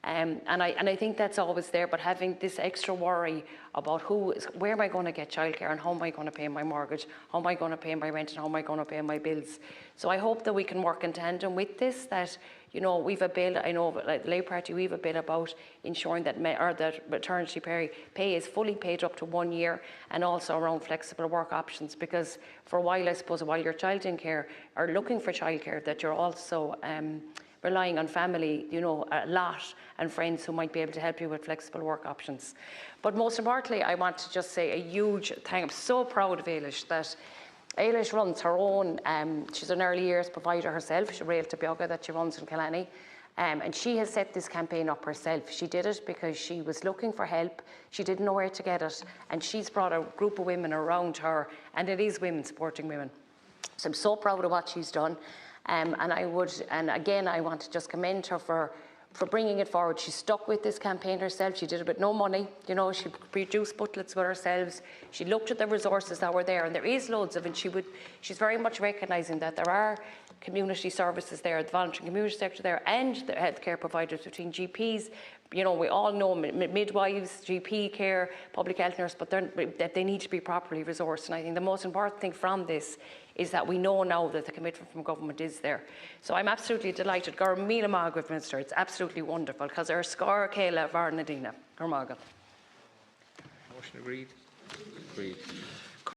And I think that's always there, but having this extra worry about where am I going to get childcare and how am I going to pay my mortgage, how am I going to pay my rent and how am I going to pay my bills. So I hope that we can work in tandem with this, that, you know, we've a bill, I know like the Labour Party, we've a bill about ensuring that that maternity pay is fully paid up to 1 year, and also around flexible work options, because for a while, I suppose, while your child in care or looking for childcare, that you're also relying on family, you know, a lot, and friends who might be able to help you with flexible work options. But most importantly, I want to just say a huge thank. I'm so proud of Aolish that Aolish runs her own, she's an early years provider herself, she's a Realta Bioga that she runs in Killarney, and she has set this campaign up herself. She did it because she was looking for help, she didn't know where to get it, and she's brought a group of women around her, and it is women supporting women. So I'm so proud of what she's done. And again, I want to just commend her for bringing it forward. She stuck with this campaign herself. She did it with no money. You know, she produced booklets with herself. She looked at the resources that were there, and there is loads of it. She's very much recognising that there are community services there, the voluntary community sector there, and the healthcare providers between GPs. You know, we all know midwives, GP care, public health nurse, but that they need to be properly resourced. And I think the most important thing from this is that we know now that the commitment from government is there. So I'm absolutely delighted. Gar Mila Margaret Minister, it's absolutely wonderful, because our scar Kayla Varnadina. Gar Margaret. Motion agreed. Agreed.